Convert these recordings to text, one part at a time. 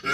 في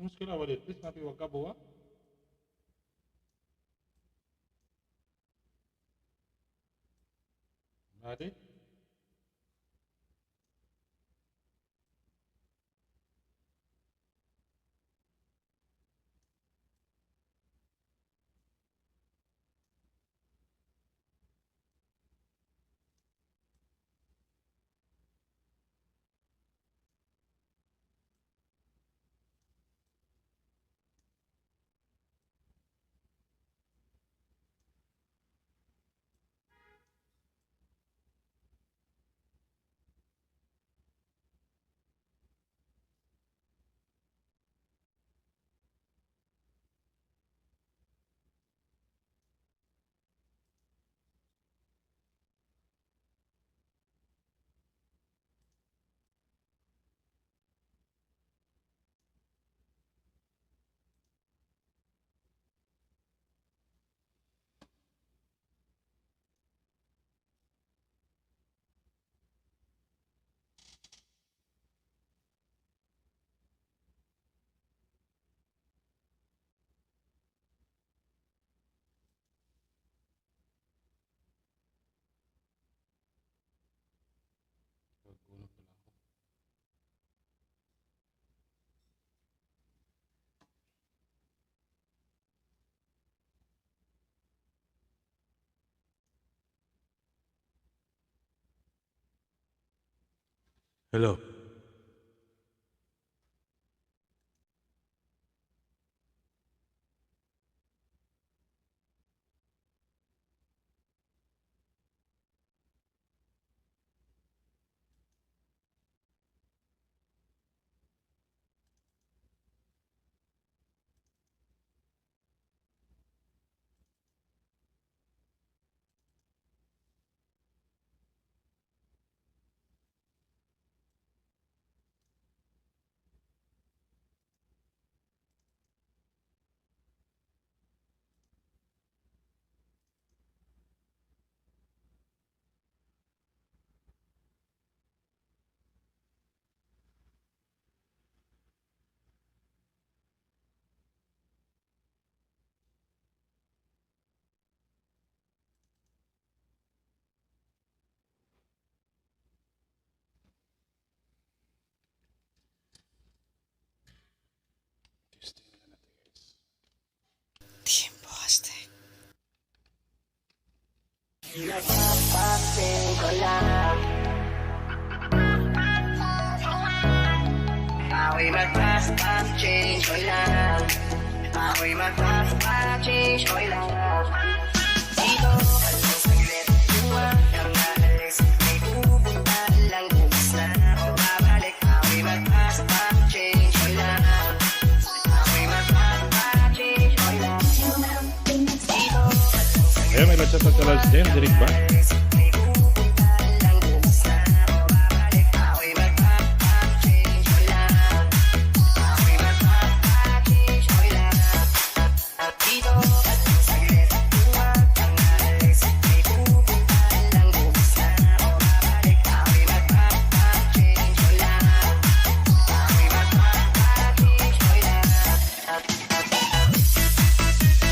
مشكلة وليد، ليش ما في وقبوة؟ هذه Hello. Tiempo hasta. Ako'y mag-fast change ko lang. Ako'y mag-fast change ko lang. Dito, alam saglit, buwag na maalis. May pupunta lang, bukas na ako babalik. Ako'y mag-fast change ko lang. Ako'y mag-fast change ko lang. Dito, shoutout kay Lods Jem. Dinig ba?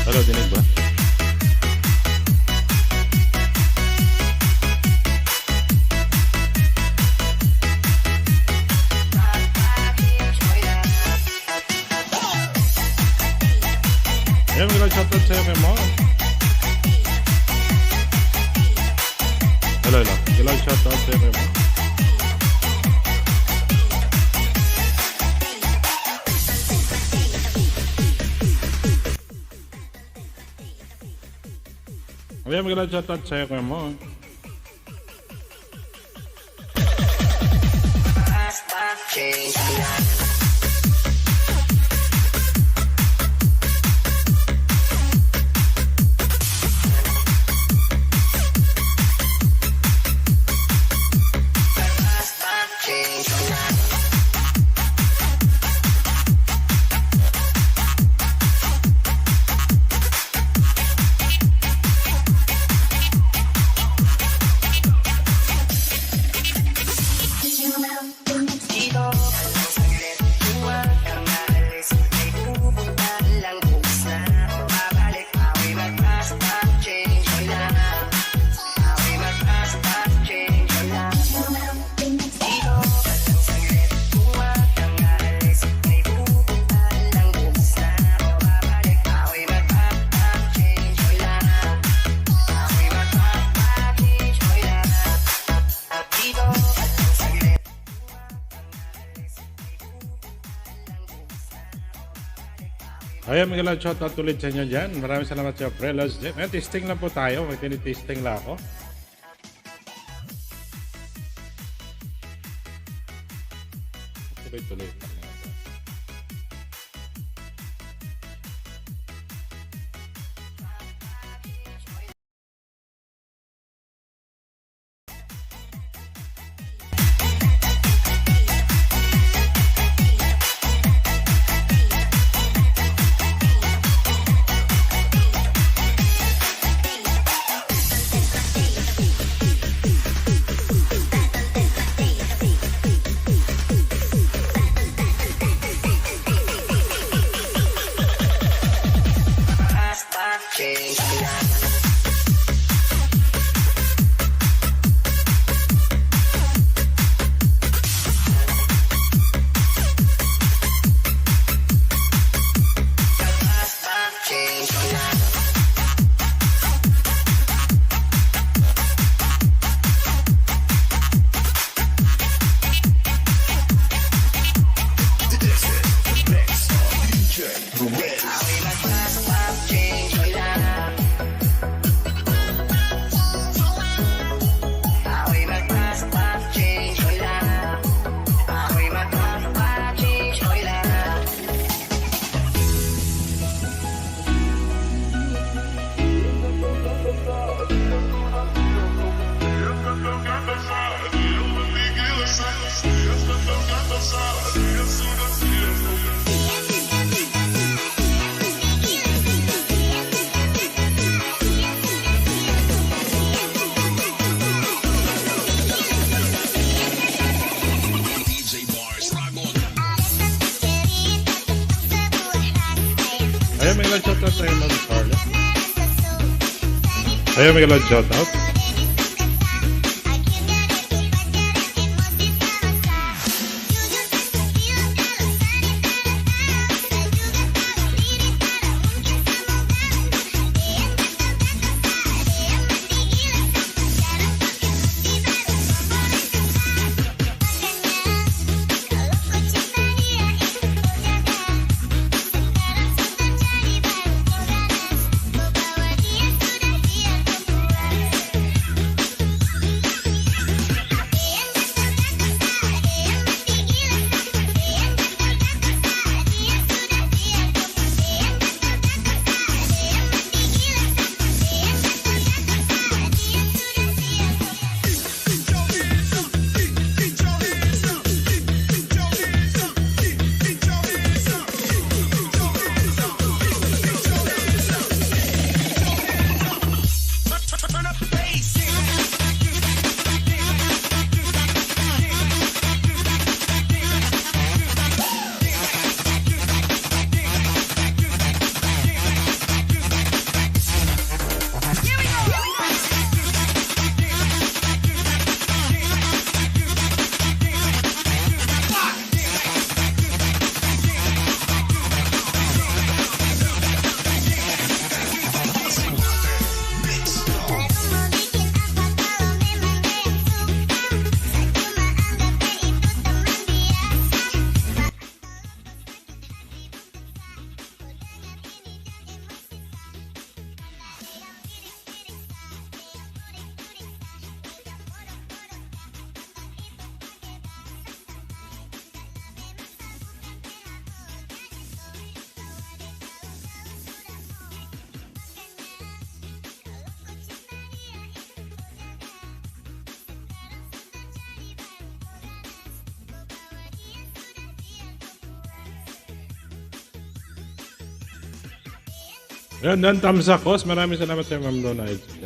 Hello, dinig ba? Ayan, magandang shoutout sa'yo kay Mom. Hello, hello. Magandang shoutout sa'yo kay Mom. Ayan, magandang shoutout sa'yo kay Mom. Change my life. Change my life. Dito, alam saglit, huwag kang aalis. May pupunta lang bukas na. Babalik, ako'y mag-basta, change my life. Ako'y mag-basta, change my life. Dito, alam saglit, huwag kang aalis. May pupunta lang bukas na. Babalik, ako'y mag-basta, change my life. Ako'y mag-basta, change my life. Dito, alam saglit. Ayan, magandang shoutout ulit sa inyo dyan. Maraming salamat sa Lods Jem. Ayan, testing lang po tayo. May tinitesting lang ako. Tuloy-tuloy. Change my life. Change my life. Ako'y mag-basta, change my life. Ako'y mag-basta, change my life. Ako'y mag-basta, change my life. Ayan, magandang shoutout sa'yo, Ma'am Carla. Ayan, magandang shoutout. Yan, Dan Tamsakos. Maraming salamat sa Ma'am Donna Edson.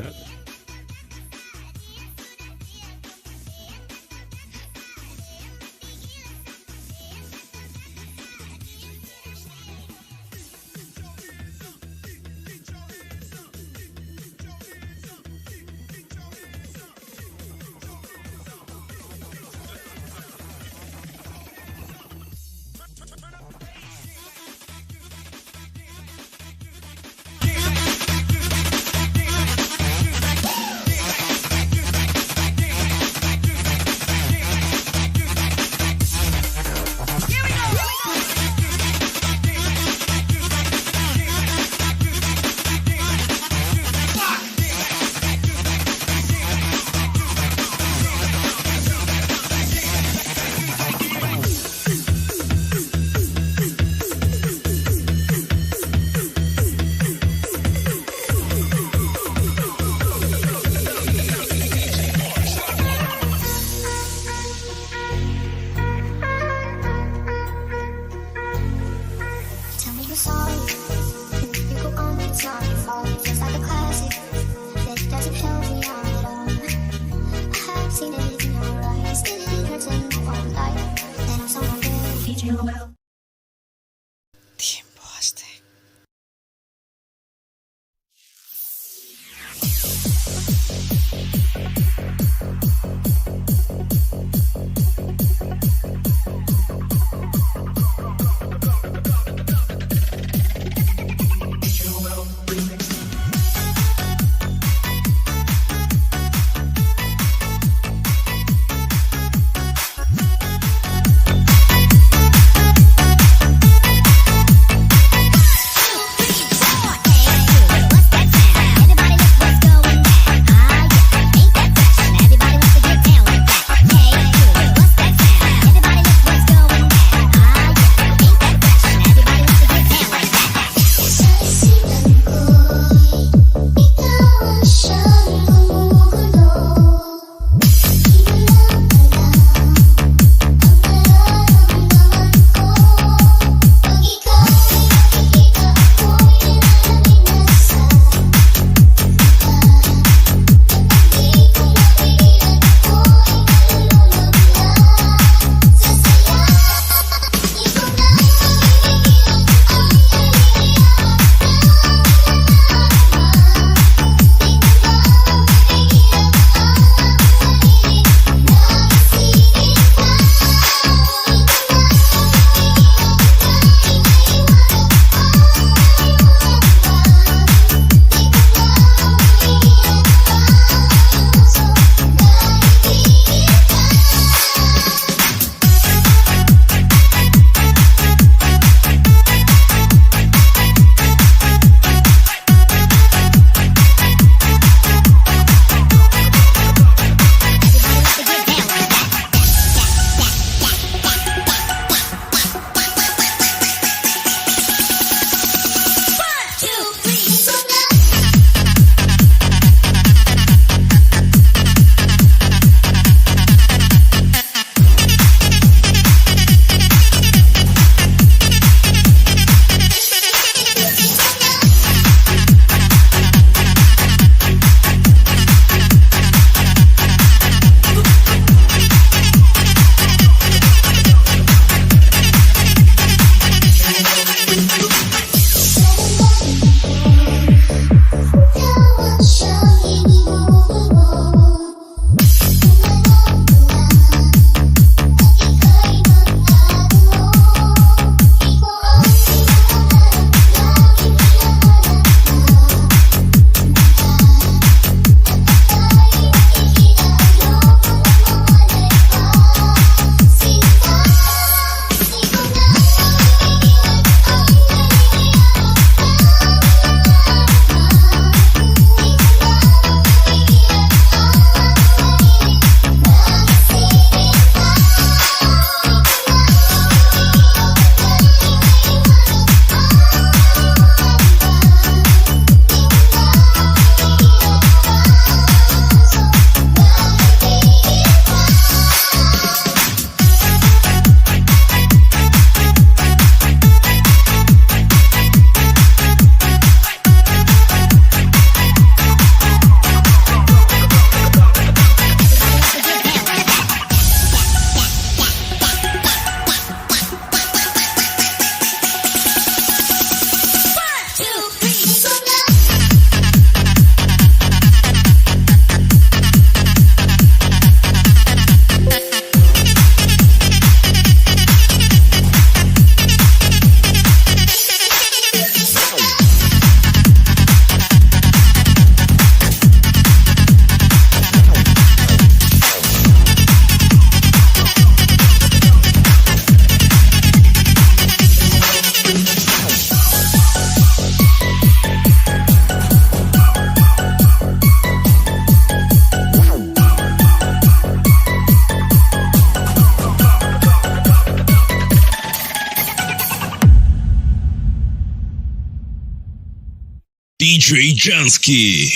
DJ Jansky.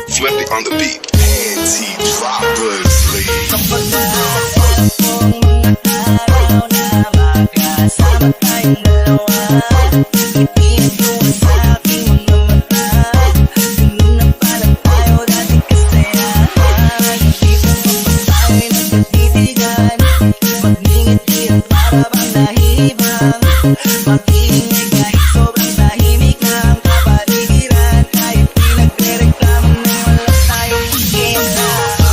Flippy on the beat. Anti-droppers, Kapag naaalala mong mga araw na magkasama tayong dalawa, ipinagawa sa aking mga mata. Ganun na pala tayo dati kasayahan. Hindi ko mapasahin ang pagtitigan. Magngingiti ang para bang nahibang. Mag-iingay kahit sobrang tahimik na ang kapaligiran. Kahit pinagre-reklamo na wala tayong agenda.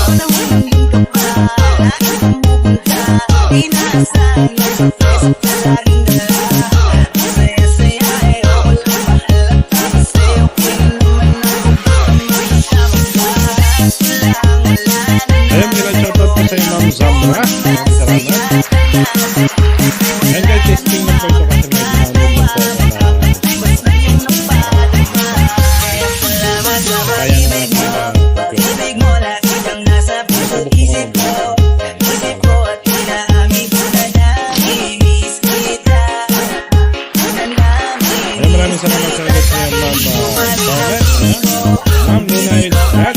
Nawawanin ka pa, lagi kang pupunta. Inaasahan na surprise ka laging dala. Masaya-saya eh, wala mahalata. Kasi okay naman ako baka magkasama ka. Wala na Ayun, shoutout po sa Ma'am Zamra. Maraming salamat. And guys, testing na po ito kasi may ginamit na po ako na kaya naman Ibig mo lagi kang nasa puso't isip ko. Isip ko at inaamin ko na nami-miss kita. Ayun, maraming salamat sa ulit niya, Ma'am Barnett. Ma'am Luna is back.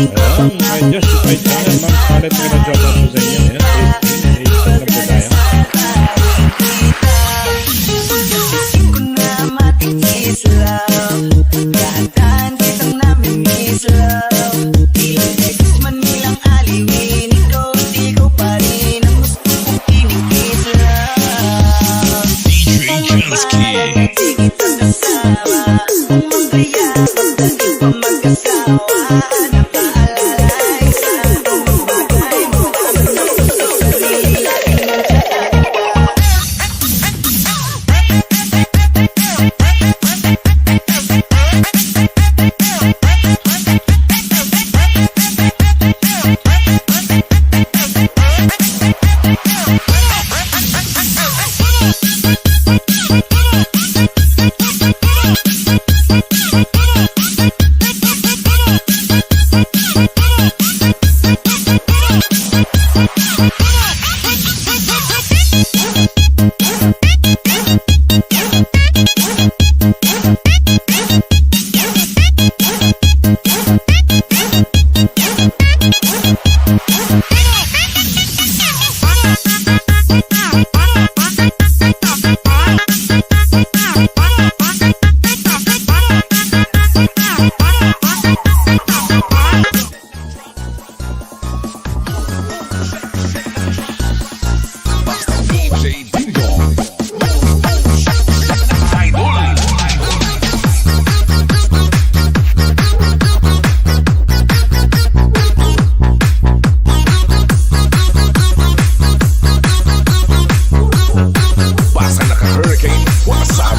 Ayun, may Justified Channel. Ma'am Scarlett, shoutout po sa inyo. Ayun, testing na po tayo. Isip ko na matitis love. Dahan-dahan kitang nami-miss love. Ilang text man nilang aliwin. Ikaw at ikaw pa rin ang gusto kong kinikis love. DJ Jansky. Di kita kasama. Kung masaya, pagdating pa magkasawa. Napaalala isa ang bagay mo. Sarili natin ang tsaka. DJ Bingo. Idol. Pasa like a hurricane. What's up?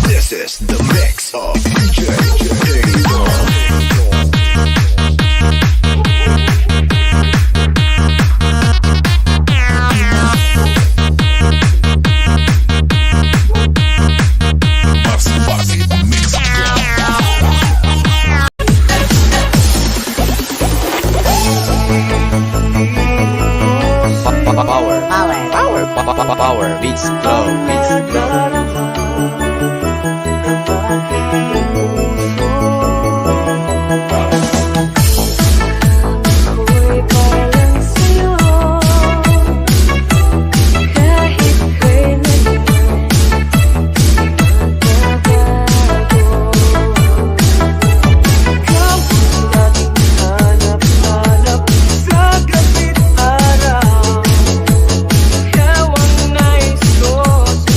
This is the mix of DJ Bingo. Bossy mix. Power beats flow. Ako'y parang sa'yo, kahit kailan magbabago. Ikaw ang laging hanap-hanap sa gabit araw. Ikaw ang nais ko sa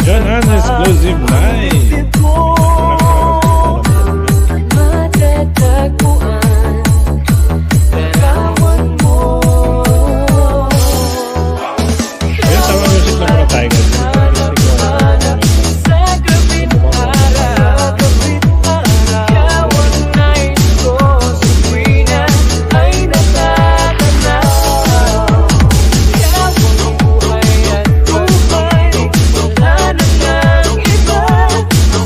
Jonan Exclusive Live. Matatagpuan Kawan mo Ayun, sama music na muna tayo guys. Sa gabing araw Kawan nais ko sa tuwina ay natatanaw Kawan buhay at buhay Wala na ng iba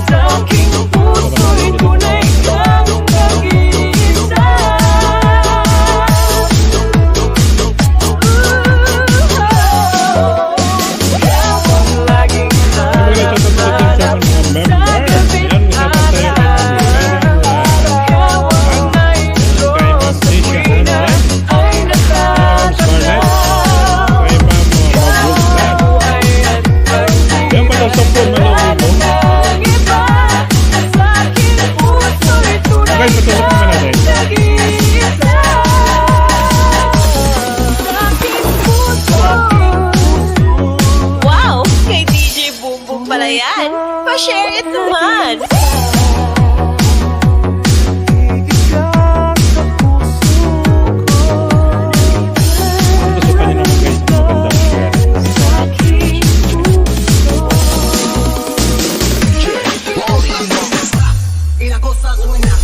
Sa aking puso'y tunay kang mag-iisa Kawan laging hanap sa gabing Kawan nais ko sa tuwina ay natatanaw Kay Ma'am Mag-Gulstan. Yan pala sa phone na lang mo. Okay, patulog naman natin. Wow! Kay DJ Boom Boom pala yan. Pa-share it naman. Gusto pa niyo naman guys, magandang share. Y la cosa suena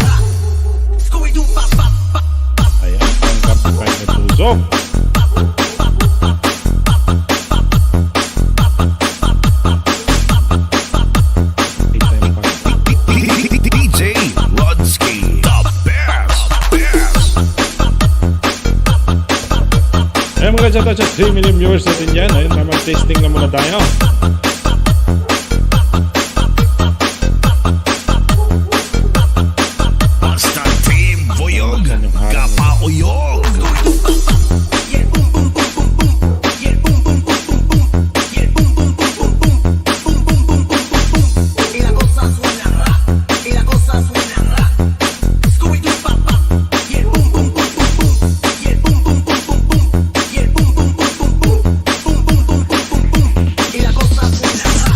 Scooby-Doo, pa, pa, pa. Ayan, ang kapitay na tusok. DJ Rodsky, the best. Ayan mga chat at 3 million viewers natin dyan. Ayun, tamang tasting na muna tayo. Basta Team Boyog, Kapauyog. Yeah, boom, boom, boom, boom, boom. Yeah, boom, boom, boom, boom, boom. Yeah, boom, boom, boom, boom, boom. Boom, boom, boom, boom, boom, boom. Y la cosa suena ra. Y la cosa suena ra. Scooby-Doo, pa, pa. Yeah, boom, boom, boom, boom, boom. Yeah, boom, boom, boom, boom, boom. Yeah, boom, boom, boom, boom, boom. Boom, boom, boom, boom, boom, boom. Y la cosa suena ra.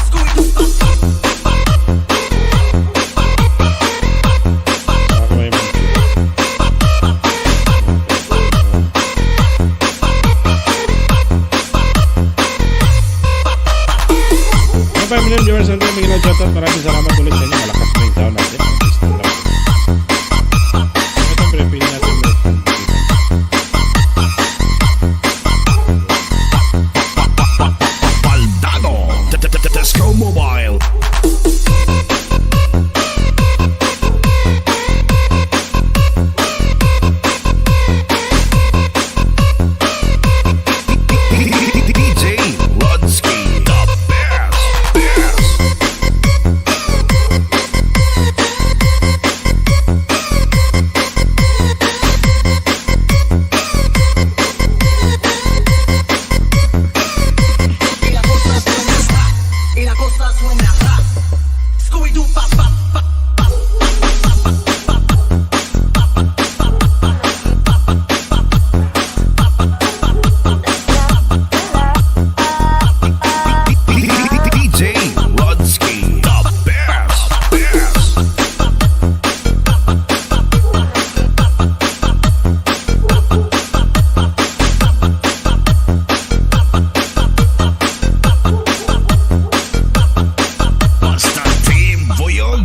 Scooby-Doo, pa, pa. Okay, ma'am. Mga 5 million viewers natin, may ilang shoutout. Maraming salamat ulit sa inyo. Malakas na yung sound natin. Tasting lang. Ito, pre-pili natin ulit. Baldado, Tesco Mobile. DJ Rodsky, the best. Y la cosa suena ra. Y la cosa suena ra. Scooby-Doo, pa, pa, pa. DJ Rodsky, the best. Basta Team Boyog,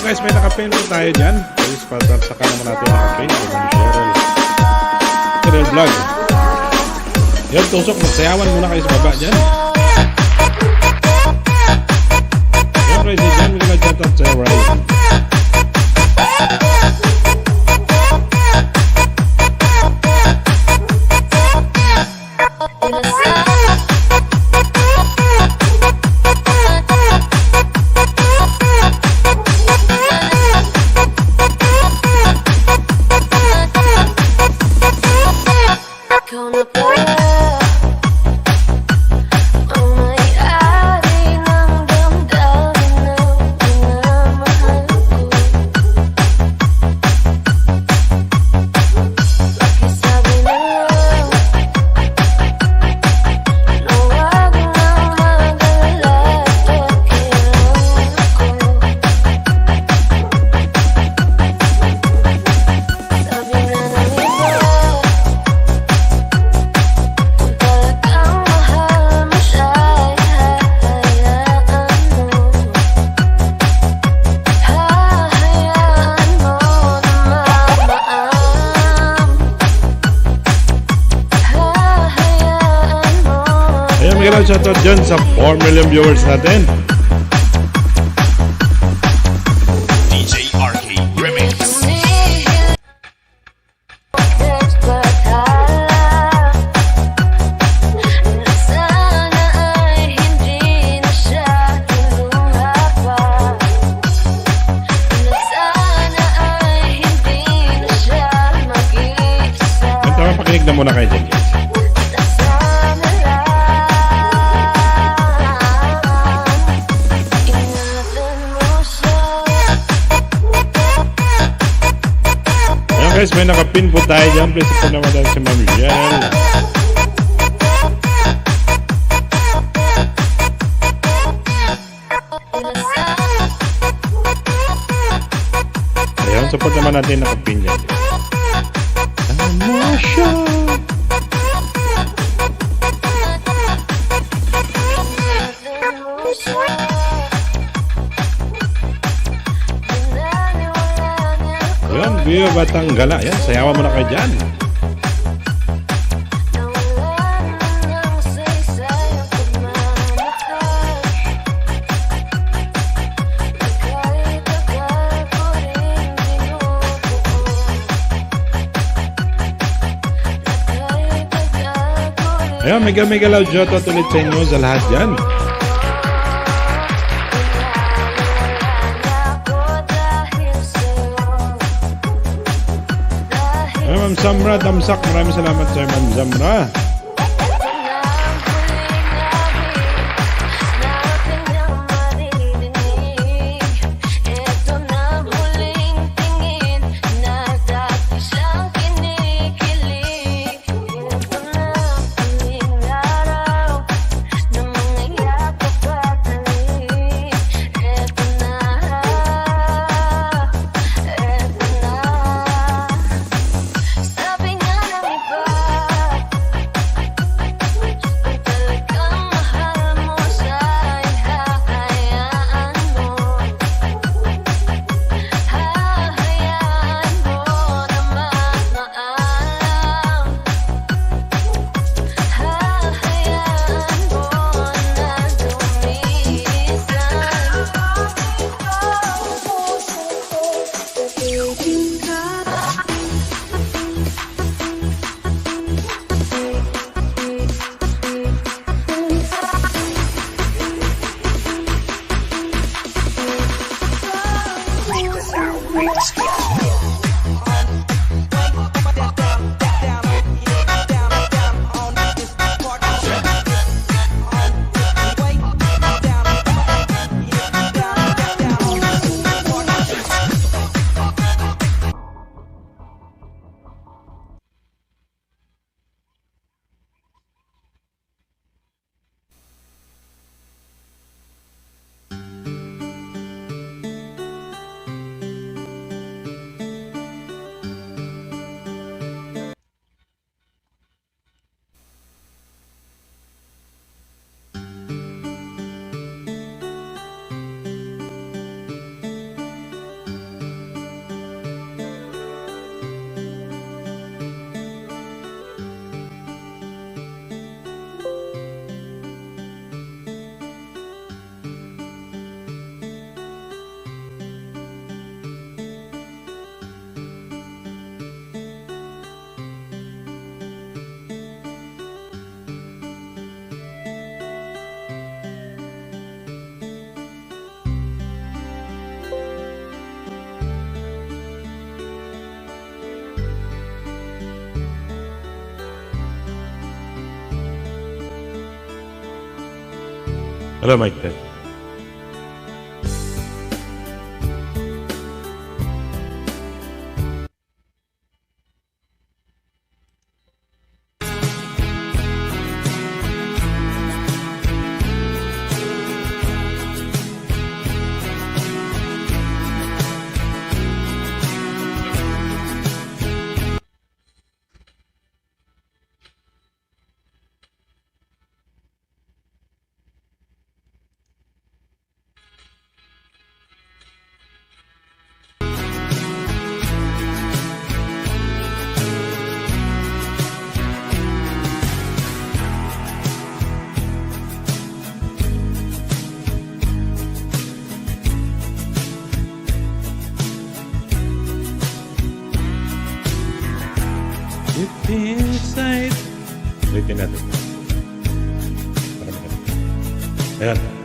guys, may nakapin po tayo dyan. Please, saka naman natin nakapin. Si Ma'am Cheryl. Cheryl Vlog. Yan, tusok. Magsayawan muna kayo sa baba dyan. Yan, Rizzy dyan. May nag-chat out sa Rizzy. Ikaw na ba ang may-ari ng damdamin ng minamahal ko? Pakisabi na lang na huwag nang mag-alala at kailangan ko. Sabi na ng iba, talagang mahal mo siya, hahayaan mo. Hahayaan mo na mamaam. Hahayaan mo. Ayan, may ganang shoutout dyan sa 4 million viewers natin. DJ Arcade Remix. Tumihil text batala na sana ay hindi na siya tuluha pa. Na sana ay hindi na siya mag-iisa. Yan, tama, pakinig na muna kayo dyan, guys. Na sana lang ingatan mo siya. Ayan guys, may nakapin po tayo dyan. Please support naman tayo si Ma'am Cheryl. Ayan, support naman natin nakapin dyan. Tama siya. Ingatan mo siya. Pinaniwala niya ako Ayan, Bio Batanggala. Ayan, sayawan mo na kayo dyan. na wala nang saysay ang pagmamahal. Tagal-tagal ko rin binubuo. Tagal-tagal ko rin Ayan, mega loud shoutout ulit sa inyo sa lahat dyan. Ayan, Ma'am Samra Damsak. Maraming salamat sa Ma'am Samra. Sabi nga ng iba, kung talagang mahal mo siya, ay hahayaan mo. Hahayaan mo na mamaalam. Hahayaan mo na dumisan. Pag-ibig ka. Hello, Mike Ted. Deep inside. Ulitin natin. Para maganda. Ayan.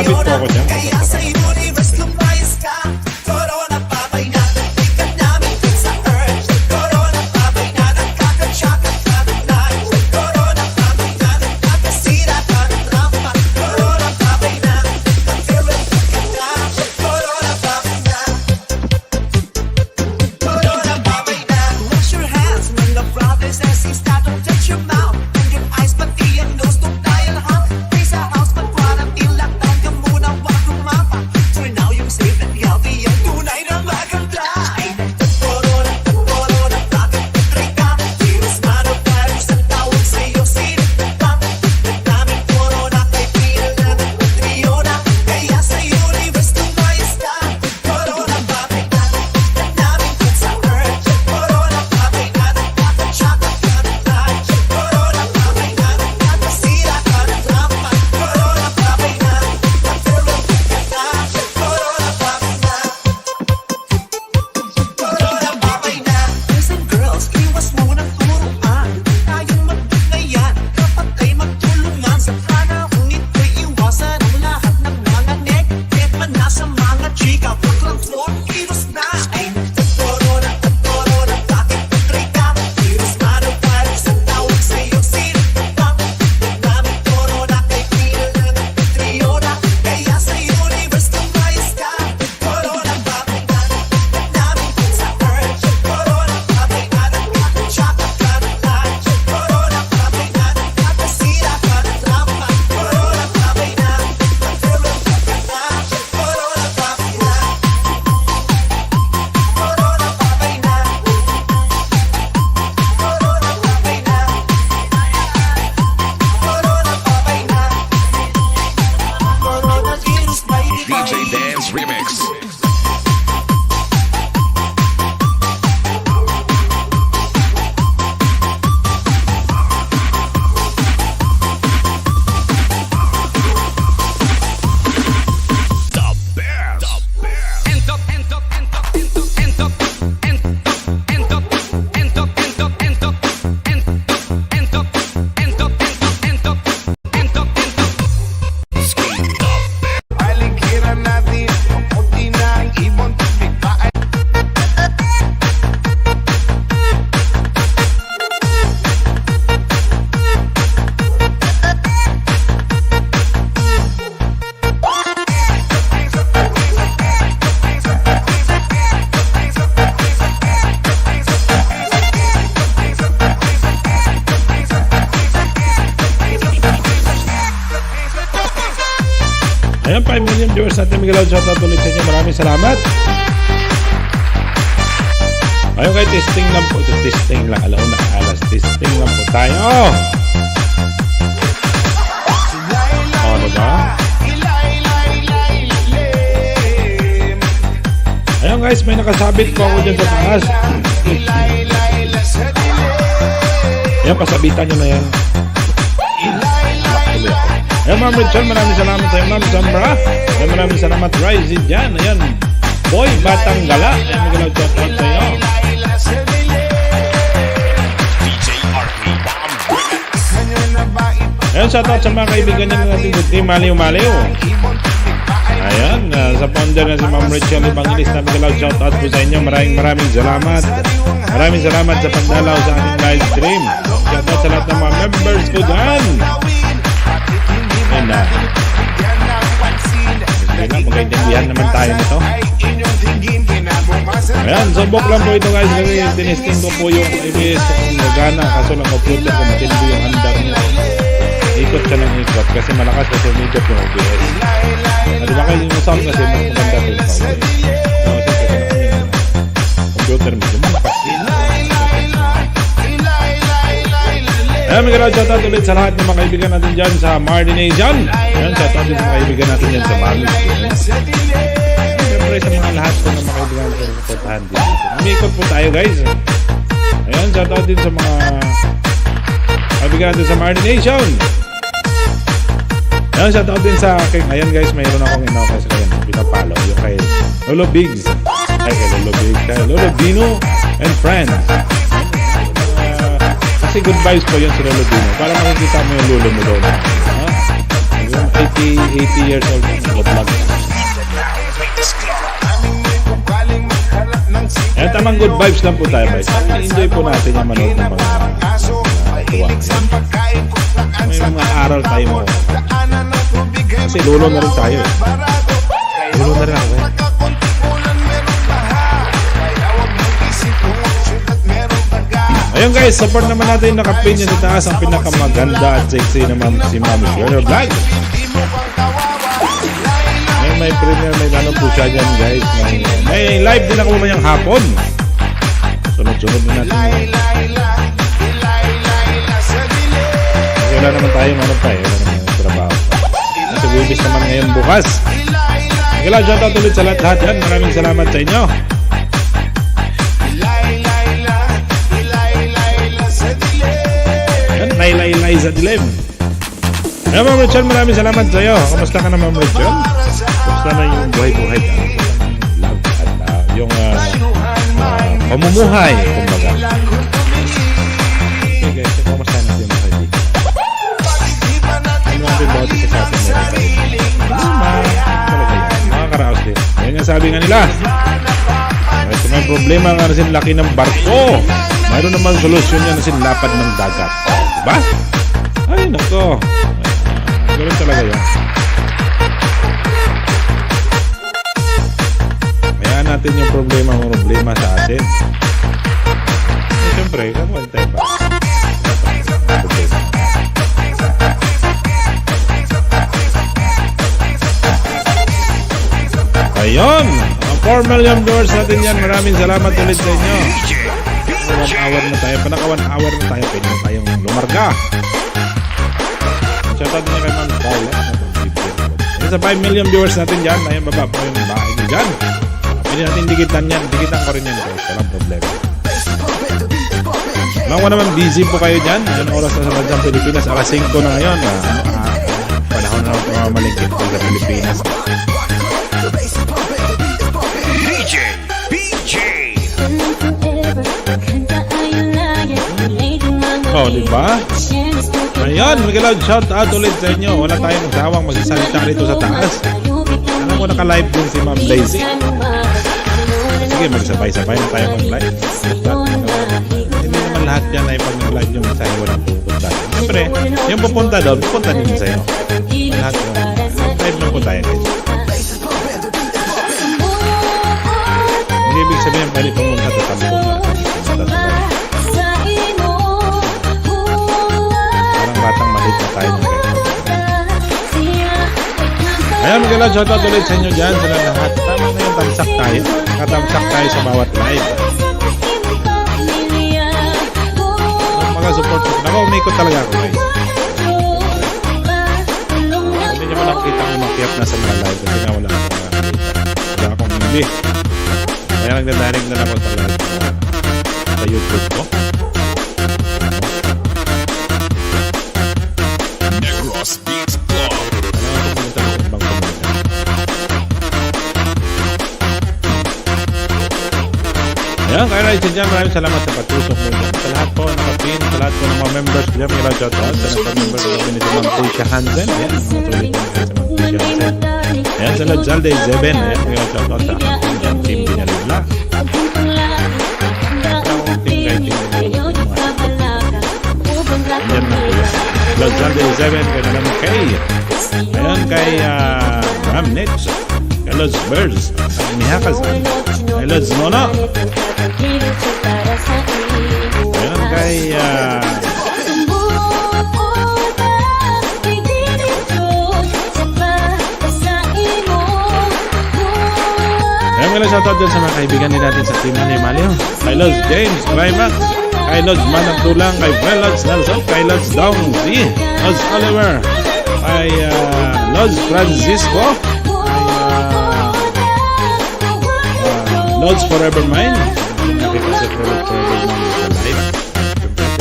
sabit po ako dyan. Kaya sa universe lumayas ka. Corona, babay na. Ikat namin dun sa earth. Corona, babay na. Nagkakatsaka ka ng life. Corona, babay na. Nagkakasira ka ng rampa. Corona, babay na. Nag-farewell ka na. Corona, babay na. Corona, babay na. Wash your hands when the brothers and sisters don't touch your mouth. And your eyes, pati ang nose, don't dial hot. Stay sa house, pag-quarantine lang. Tayo muna, wag kumapa. So now you're safe and healthy. Ang tunay na maganda. Ay, Corona, Corona, bakit patray ka? Virus, coronavirus, ang tawag sa'yo, sinigtang. Nagdaming Corona, kay Pil na nagpatriyo na. Kaya sa universe, lumayas ka. Corona, babay na. Ikat namin dun sa earth. Corona, babay na. Nagkakatsaka ka ng life. Corona, babay na. Nagkakasira ka ng rampa. Corona, babay na. Nag-farewell ka na. Corona, babay na. Corona, babay na. Boys and girls, iwas munang turuan. Tayong magbuklayan, kapag ay magtulungan. Sa panahon ito'y iwasan ang lahat ng mga negative man na sa mga chika. Wag lang for virus na. Ay, Corona, Corona, bakit patray ka? Virus, coronavirus, ang tawag sa'yo, sinigtang. Nagdaming Corona, kay Pil na nagpatriyo na. Kaya sa universe, lumayas ka. Corona, babay na. Ikat namin dun sa earth. Corona, babay na. Nagkakatsaka ka ng life. Corona, babay na. Nagkakasira ka ng rampa. Corona, babay na. Nag-farewell ka na. Corona, babay na. Corona, babay na. Corona, babay na. Corona, babay na. Coronavirus, baby, DJ Dance Remix. The best. Aligiran natin ang puti na ang ibon. Biglaan. Ayan, 5 million viewers natin. Miguel Out, shoutout ulit sa inyo. Maraming salamat. Ayun kay testing lang po. Ito testing lang. Alam ko nakaalas. Testing lang po tayo. Oh, diba? Ayun guys, may nakasabit po ako dyan sa taas. Ayan, pasabitan nyo na yan. Ayan, Ma'am Rachel, maraming salamat sa'yo, Ma'am Zambra. Ayan, maraming salamat, Rizzy dyan. Ayan, Boy Batanggala. Ayan, Miguel Out, shoutout sa'yo. DJ RP Bomb Remix. Ayan, shoutout sa mga kaibigan nyo natin sa Team Maliw-Maliw. Ayan, sa founder na si Ma'am Rachel Evangelis na Miguel Out, shoutout po sa inyo. Maraming salamat. Maraming salamat sa pagdalaw sa ating live stream. Shoutout sa lahat ng mga members ko dyan. Ayan na. Sige lang, magkaintindihan naman tayo nito. Ayan, subok lang po ito guys. Kasi tinesting ko po yung ABS ko kung nagana. Kaso lang computer ko matindi yung andar niya. Ikot siya ng ikot kasi malakas kasi umikot yung OBS. Di ba kayo yung sound kasi mas maganda po yung sound. Computer medyo malakas. Ayan, Miguel Out, shoutout ulit sa lahat ng mga kaibigan natin dyan sa Mardination. Ayan, shoutout din sa mga kaibigan natin dyan sa Bali. Siyempre sa mga lahat po ng mga kaibigan natin sa Portahan din. Umikot po tayo guys. Ayan, shoutout din sa mga kaibigan natin sa Mardination. Ayan, shoutout din sa aking, ayan guys, mayroon akong inokas kayo. Pinapalo yung kay Lolo Biggs. Ay, kay Lolo Biggs. Kay Lolo Dino and friends. Kasi good vibes po yun si Lolo Dino. Para makikita mo yung lulo mo doon. 80 years old. Vlog. Yan, tamang good vibes lang po tayo, guys. Enjoy po natin yung manood ng mga tuwa. May mga aral tayo mo. Kasi lulo na rin tayo. Lulo na rin ako. Ayun guys, support naman natin yung nakapin niya sa taas ang pinakamaganda at sexy naman si Mami Shirley Vlog. May premiere, may ano po siya dyan guys. May live din ako mamayang hapon. Sunod-sunod na natin. Kasi wala naman tayo, ano pa eh. Wala naman trabaho. Kasi wibis naman ngayon bukas. Kailan shoutout ulit sa lahat yan. Maraming salamat sa inyo. Laylay sa dilim. Ayan, Ma'am Rachel, maraming salamat sa iyo. Kamusta ka na, Ma'am Rachel? Kamusta na yung buhay-buhay ka? Love at yung pamumuhay, kumbaga. Okay guys, kamusta natin mga kaibigan? Ano ang bibawti sa atin meron tayo? Mga karaos din. Ayan nga sabi nga nila. Kasi may problema nga na laki ng barko. Mayroon naman solusyon yan na lapad ng dagat. Diba? Ay, nako. Ganun talaga yun. Mayaan natin yung problema sa atin. Siyempre, kamuhan tayo ba? Ayun! 4 million viewers natin yan. Maraming salamat ulit sa inyo. 1 hour na tayo. Panaka 1 hour na tayo. Pwede na tayong lumarga. Shoutout niya kay Ma'am Paula. Sa 5 million viewers natin dyan. Ayun, baba po yung bahay niyo dyan. Pwede natin dikitan yan. Dikitan ko rin yan. Walang problema. Alam ko naman, busy po kayo dyan. Yung oras na sa Bansang Pilipinas. Alas 5 na ngayon. Panahon na malingkit po sa Pilipinas. Oh, di ba? Ayan, Miguel, shout out ulit sa inyo. Wala tayong sawang magsasalita rito sa taas. Alam ko naka-live din si Ma'am Daisy. Sige, magsabay-sabay na tayo mag-live. Hindi naman lahat yan ay pag nag-live yung mensahe walang pupunta. Siyempre, yung pupunta doon, pupunta din sa'yo. Lahat yung live na po tayo guys. Hindi ibig sabihin pwede pumunta sa tampon na. Batang malit na tayo ng ganyan. Ayan, Miguel, shoutout ulit sa inyo dyan sa lahat. Tama na yung tamsak tayo. Nakatamsak tayo sa bawat live. Mga support. Naka, umikot talaga ako guys. Hindi nyo pa nakikita kung makiap na sa mga live. Kasi nga wala akong wala akong hindi. Kaya nagdadaring na ako talaga sa YouTube ko. Ayan, kaya rin dyan, maraming salamat sa patusok mo dyan. Sa lahat po, nakapin, sa lahat po ng mga members ko dyan, may lang shout out. Sa nagpa-member ko kami nito ng Pusha Hansen. Ayan, mga tuloy ko sa mga Pusha Hansen. Ayan, sa Ladzalde Zeben. Ayan, may lang shout out sa akin. Ayan, team Binalibla. Akong team kay team Binalibla. Ayan na po yan. Ladzalde Zeben, kay nalang kay. Ayan, kay Ma'am Nitz. Kay Lods Birds. Kay Mihakasan. Kay Lods Nona. Ayan kay ayan mga shoutout dyan sa mga kaibigan din natin sa team ni Malio. Kay Lods James Raymac, kay Lods Manang Tulang, kay Lods Nelson, kay Lods Dong Z, Lods Oliver, kay Lods Francisco, Lods Forever Mine. Nakita sa Lods Forever Mine sa live.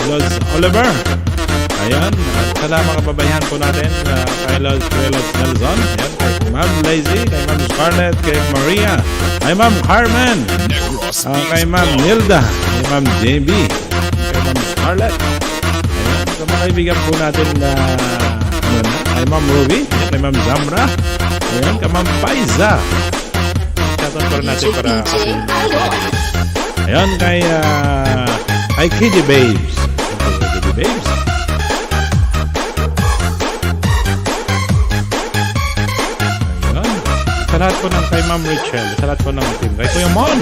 Lods Oliver. Ayan. At sa mga kababayan po natin kay Lods Nelson. Ayan. Kay Ma'am Lazy. Kay Ma'am Scarlett. Kay Maria. Kay Ma'am Carmen. Kay Ma'am Nilda. Kay Ma'am JB. Kay Ma'am Scarlett. Ayan. Sa mga kaibigan po natin na kay Ma'am Ruby, kay Ma'am Zamra, ayan, kay Ma'am Paiza. Shoutout pa rin natin para kasi ayan, kay Kiddy Babes. Kiddy Babes. Ayan. Sa lahat po ng kay Ma'am Rachel, sa lahat po ng team, kay Kuya Mon.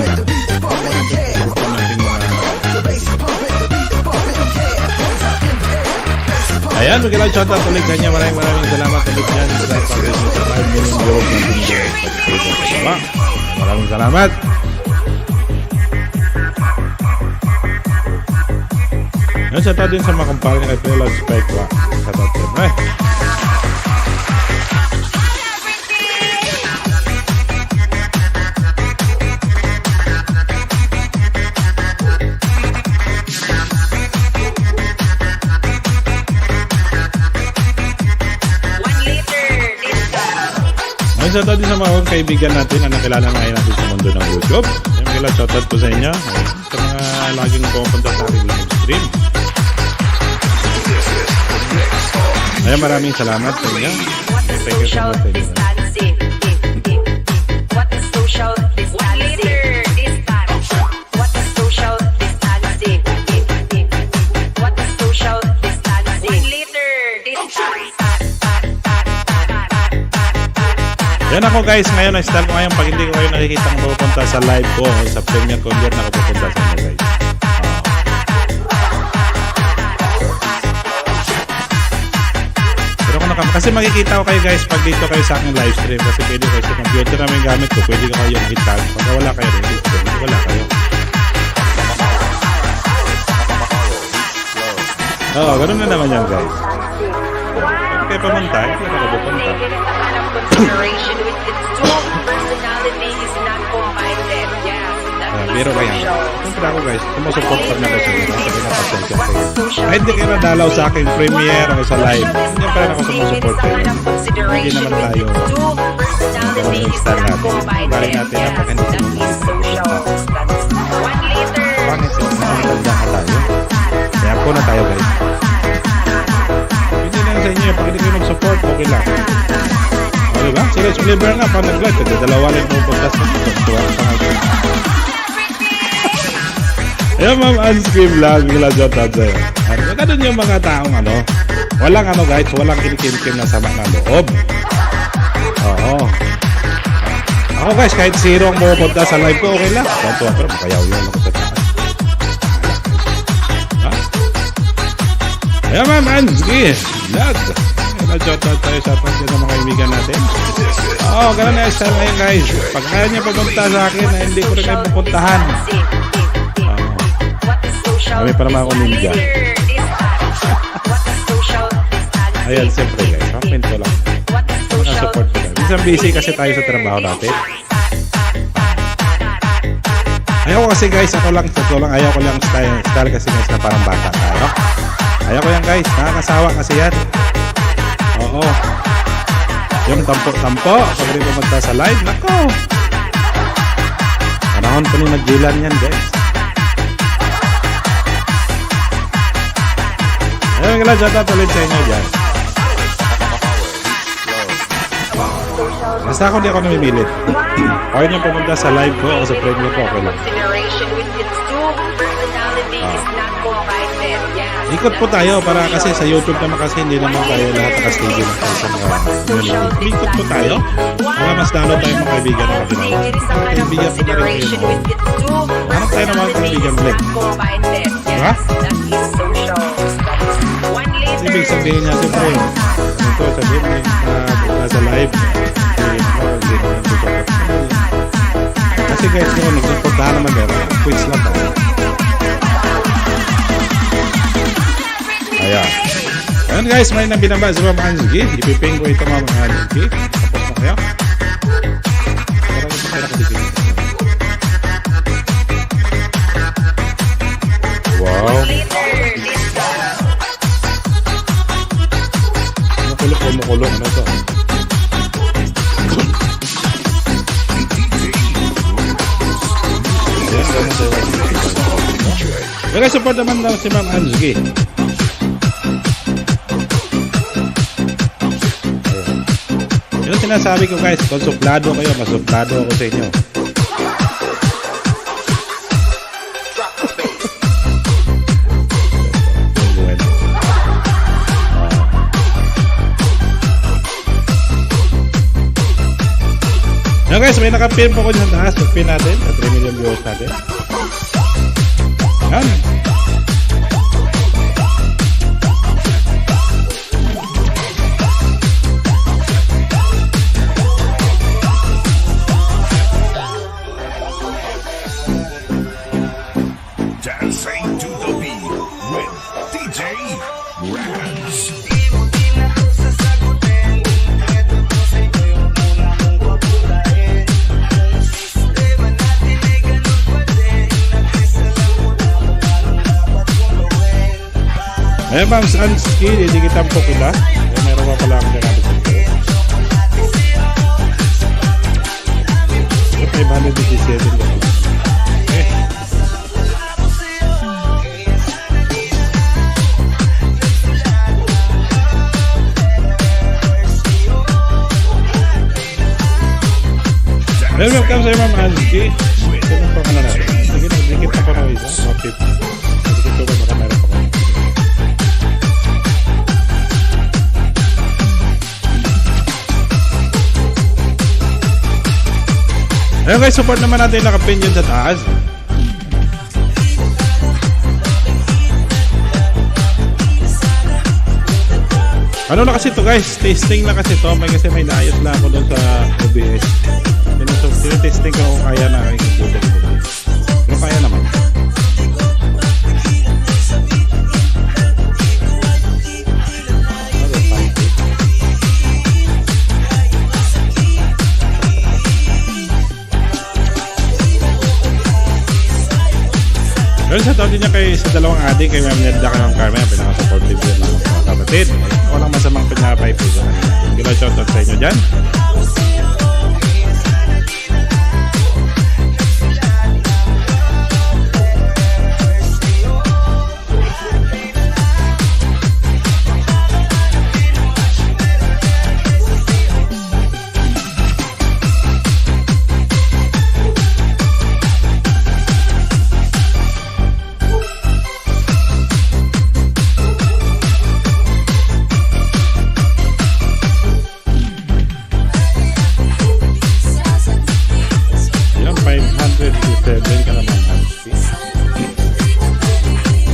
Ayan, magandang shoutout ulit sa inyo. Maraming salamat ulit dyan sa pag-subscribe sa 5 million views ng video. Maraming salamat. Ayan, shoutout din sa mga kumpare kay Pelo Spike Rock. Shoutout din. Shoutout din sa mga kaibigan natin na nakilala na kayo natin sa mundo ng YouTube. Yung kailan shoutout po sa inyo. Sa mga laging pumunta sa aking live stream. Ayan, maraming salamat sa inyo. Thank you so much sa inyo. What is social distancing? What is social distancing? What is social distancing? 1 liter distance. Yan ako guys, ngayon na-style ko ngayon. Pag hindi ko kayo nakikita kung pupunta sa live ko o sa premiere ko, hindi na ako pupunta sa inyo guys. Pero kung kasi makikita ko kayo guys pag dito kayo sa aking live stream. Kasi pwede kayo sa computer namin gamit ko, pwede kayo yung hitag. Pag wala kayo rin, wala kayo. Oo, ganun na naman yan guys. Kaya pamantay, kaya ako pupunta. Consideration with its two personalities not combined. Yes, Pero kaya, siyempre ako guys, sumusupport pa naman sa inyo. Kasi pinapasensya ko. Kahit di kayo nadalaw sa aking premiere o sa live, hindi pa rin ako sumusupport kayo. Hindi naman tayo style natin. Balik natin na pakinggan pangit yun, maganda ka tayo. Kaya po na tayo guys. Hindi na sa inyo, pag hindi kayo mag-support, okay lang. O diba? Sila Spliver nga, pa nag-live, kasi dalawa rin po podcast na ito. Tuwa ang pangalan. Ayan ma'am, unscreen vlog, nila shoutout sa'yo. Ganun yung mga taong walang guys, walang kinikim na sama ng loob. Oo. Ako guys, kahit zero ang pupunta sa live ko, okay lang. Tuwa pero makayaw yun ako sa taas. Ha? Ayan ma'am, unscreen vlog. Shoutout tayo sa atin sa mga kaibigan natin. Oo, ganun na style ngayon guys. Pag kaya niya pupunta sa akin, na hindi ko rin kayo pupuntahan. Kami pa naman ako ninja. Ayan, siyempre guys. Comment ko lang. Mga support ko lang. Minsan busy kasi tayo sa trabaho natin. Ayaw ko kasi guys, ayaw ko lang style kasi guys na parang bata tayo. Ayaw ko yan guys. Nakakasawa kasi yan. Oo. Yung tampo-tampo, pag rin pumunta sa live, nako. Panahon pa nung nagjilan yan, guys. Ayun, kailan shoutout ulit sa inyo dyan. Basta ako di ako namimilit. Okay nyo pumunta sa live ko o sa premiere ko, okay lang. Ikot po tayo para kasi sa YouTube naman kasi hindi naman tayo lahat nakastudio ng isang community. Ikot po tayo para mas lalo tayo mga kaibigan na makilala. Kaibigan po na rin kayo. Hanap tayo ng mga kaibigan ulit. Diba? Ibig sabihin niya, siyempre, ito sabihin mo nasa live. Kasi guys, kung nagpuntahan naman meron, quiz lang tayo. Ayan. Ayan guys, may nabinaba sa mga Anzuki. Ipiping ko ito mga Anzuki. Tapos na kayo. Parang ito kayo nakadikit. Wow. Kumukulo. Ano ito? Ayan, ganun sa'yo. Pero support naman daw si Ma'am Anzuki. Yun ang sinasabi ko guys, kung suplado kayo, masuplado ako sa inyo. Yan guys, may nakapin po ko dyan taas. Pin natin sa 3 million viewers natin. Yan. Dancing to the beat with DJ Rams. Eh, Ma'am Sansky, didikitan po kita. Eh, meron pa pala akong ganapit sa ito. 557 ko pala. Okay. Well, welcome sa'yo, Ma'am Sansky. Ito po ka na natin. Dikit na po na isa. Dikit po ba baka meron pa ko. Ayun guys, support naman natin nakapin yun sa taas. Ano na kasi to guys? Testing na kasi to. May kasi may naayos lang ako doon sa OBS. Testing ko kung kaya na aking computer ko. Pero kaya naman. Pero sa taon din niya kay sa dalawang ating kay Ma'am Nedda kay Ma'am Carmen, pinaka-supportive yun lang mga kapatid. Walang masamang pinapay po sa kanila. Gila shoutout sa inyo dyan. Yan, 557 ka naman.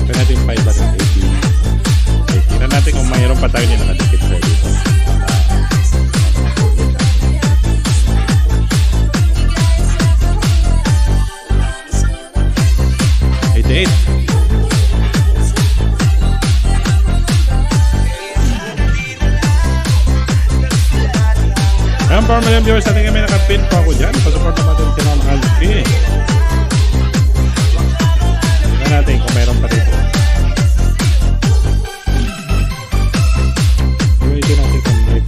Kaya natin 580. Tingnan natin kung mayroon pa tayo nila nakadikit sa dito. 88. Ayan, 4 million viewers natin kami nakapin pa ako dyan. Pasupport naman natin si Ma'am Sansky. Tingnan natin kung mayroon pa dito. Ito natin kung 890.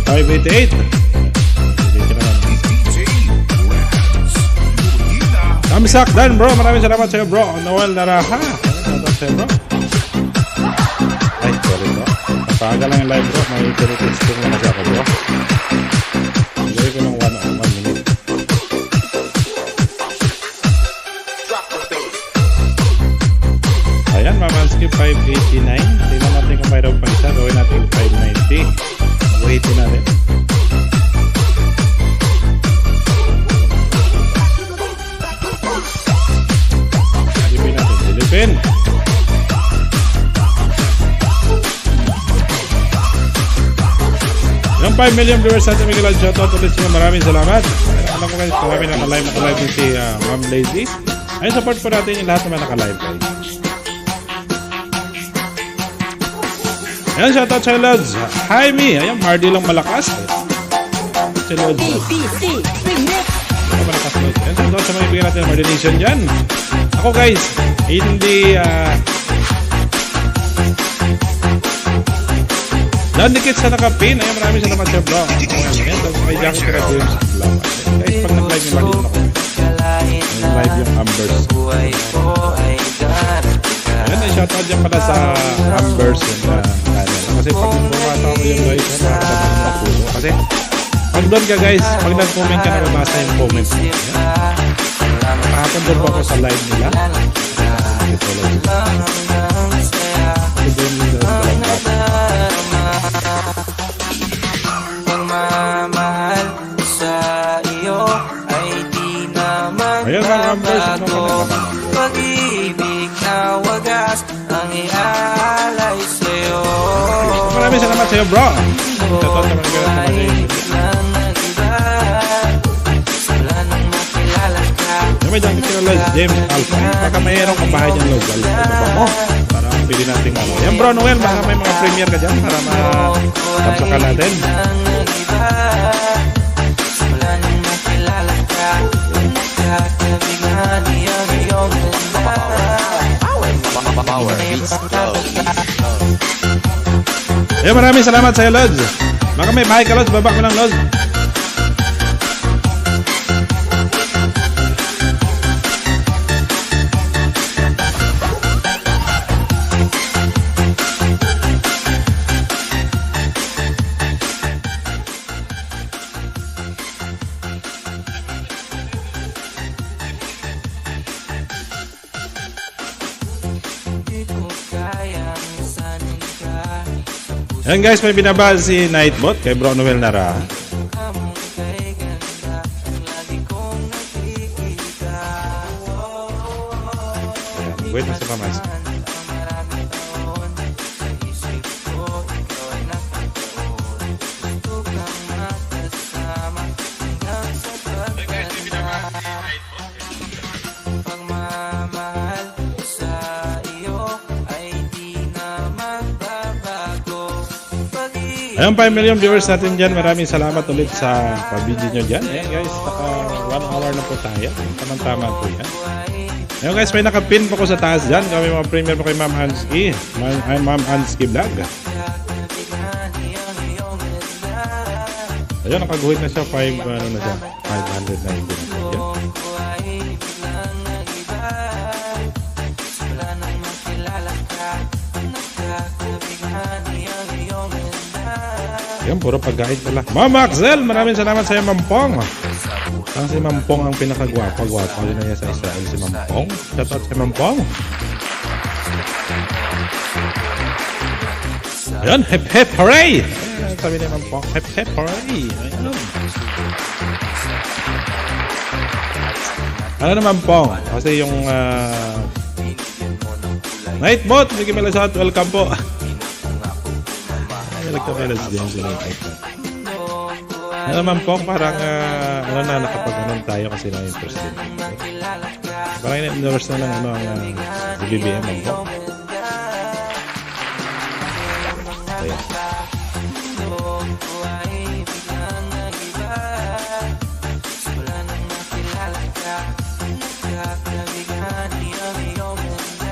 588. Kamsak Dan bro, maraming salamat sa iyo bro. Noel Naraha. Salamat sa iyo bro. Ay, sorry bro. Papaga lang yung live bro. May testing lang kasi ako bro. Ilagay ko lang 1 minute. Ayan, Mamanski 589. Tingnan natin kung mayroon pang isa. Gawin natin 590. Mag-waitin natin. Silipin natin. Silipin. Yung 5 million viewers natin, Miguel, shoutout ulit siya. Maraming salamat. Alam ko guys, marami nakalive din si Ma'am Lazy. Ayun, support po natin yung lahat naman nakalive guys. Ayan, shoutout sa Lods. Hi, me. Ayan, Mardy lang malakas. Si Lods. Ayan, malakas Lods. Ayan, shoutout sa mga ibigay natin ng Mardy Nation dyan. Ako guys, hindi Nandikit sa nakapin. Ayan, maraming salamat sir bro. Ayan, tapos kay Jackie Creatives. Salamat. Guys, pag nag-live yung mali ako. Nag-live yung Ambers. Ayan, shoutout dyan pala sa Ambers yung channel. Kasi pag bumata ko yun guys, nakakasama naman ang puso. Kasi pag doon ka guys, pag nag-comment ka, nababasa yung comments mo. Kahapon doon po ako sa live nila. Pagmamahal sa iyo ay di na Ayan mga Ambers, ano ka magbabago. na? Pag-ibig na wagas ang iaalay sa'yo. Maraming salamat sa iyo bro. Shoutout naman kayo sa mga Lang nag-iba, wala nang makilala ka. yung may dyan kilala James Alpha. Baka mayroong kabahay dyan local. Ano ba mo? Para pili natin ano. Yan bro Noel, baka may mga premiere ka dyan para ma-tapsakan natin. Lang nag-iba, wala nang makilala ka. Nagkakabigla niya iyong ganda. Power Beats Club. Ayan, maraming salamat sa iyo Lods. Baka may bahay ka Lods, baba ko lang Lods. Di ko kayang sanin ka. Ayan guys, may binaba si Nightbot kay Bro Noel Nara. Among kay ganda, ang lagi kong nakikita. Ayan, wait, nasa pamas. Ang maraming taon, sa isip ko, ikaw ay nakatuon. Gusto kang makasama, hanggang sa pagkanta. Pagmamahal sa iyo ay di na magbabago. Pag-ibig Ayan, 5 million viewers natin dyan. Maraming salamat ulit sa pag-video nyo dyan. Ayan guys, naka 1 hour na po tayo. Tamang-tama po yan. Ayan guys, may nakapin po ko sa taas dyan. Kami mga premiere po kay Ma'am Anski. Ma'am Anski Vlog. Ayan, nakaguhit na siya. 500 na siya. 590 na siya. Ayan, puro pagkain pala. Ma'am Axel, maraming salamat sa iyo, Mampong. Ang si Mampong ang pinakagwapa-gwapa. Yun na niya sa Israel, si Mampong. Shoutout si Mampong. Ayan, hep hep hooray! Ayan, sabi ni Mampong, hep hep hooray! Ayan. Ano naman Pong? Kasi yung Nightbot, sige Melasat, welcome po. Nagkamelas din si Nightbot. Ano naman Pong, parang ano na, nakapag-anon tayo kasi na yung president. Parang in-endorse na lang ano, ang BBM ang Pong. Ayan.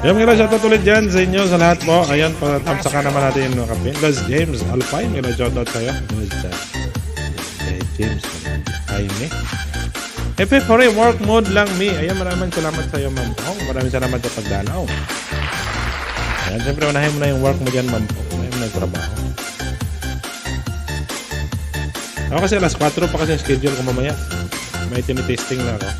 Yung mga shoutout ulit dyan sa inyo, sa lahat po. Ayan, patamsakan naman natin yung kapin. Los James Alpine, may shoutout sa'yo. James Jaime. Epe, for work mode lang me. Ayan, maraming salamat sa'yo, Ma'am Pong. Maraming salamat sa pagdalaw. Ayan, siyempre, unahin mo na yung work mo dyan, Ma'am Pong. Unahin mo na yung trabaho. Ako kasi alas 4 pa kasi yung schedule ko mamaya. May tinitesting na ako.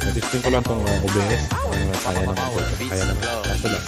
Tinitesting ko lang itong OBS. Kaya naman. Kaya naman. Kaso lang.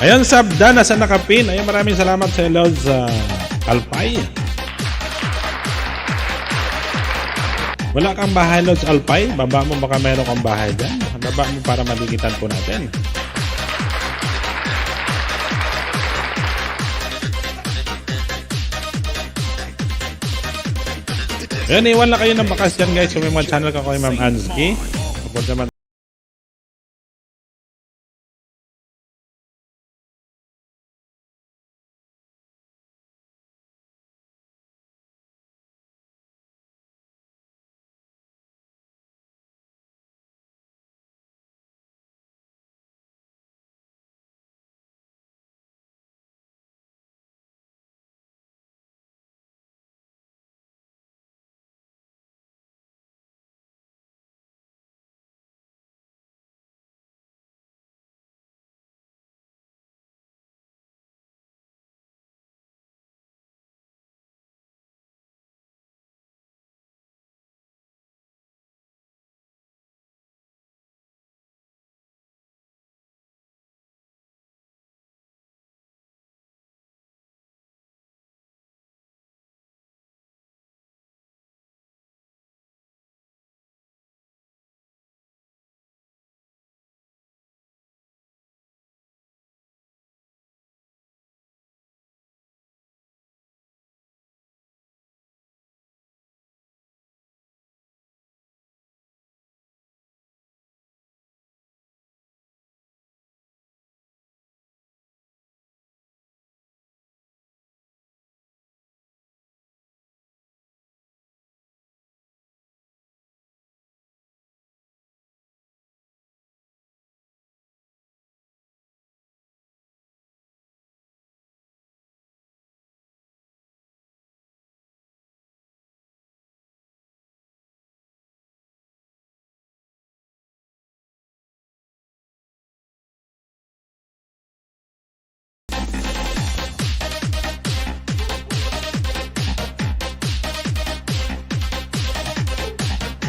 Ayan, Sabda, nasa nakapin. Ayan, maraming salamat sa Lods Alpay. Wala kang bahay, Lods Alpay? Baba mo, baka meron kang bahay dyan. Baba mo para maligitan po natin. Ayan, iwan lang kayo ng bakas dyan, guys. Kung may mga channel ka ko kay Ma'am Anski. Papunta man.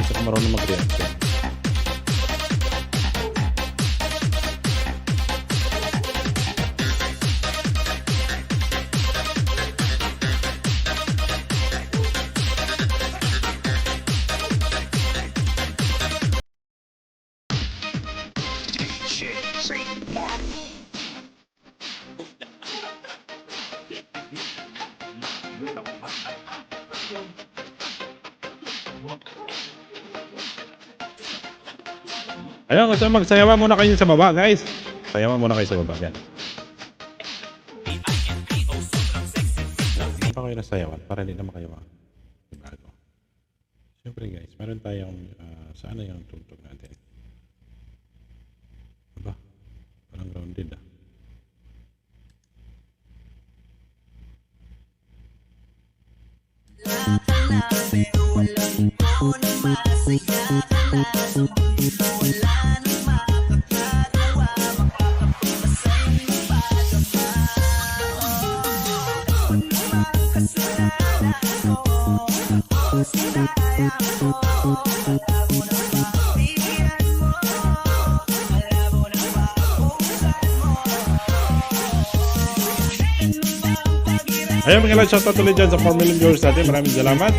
Gusto ko marunong mag-react. Ayun, gusto magsayawan muna kayo sa baba, guys. Sayawan muna kayo sa baba, yan. Hindi pa kayo nasayawan para hindi naman kayo bago. Siyempre, guys, meron tayong saan na yung tugtog natin? Aba, parang grounded ah. Ayun, mga shoutout ulit dyan sa 4 million viewers natin. Maraming salamat.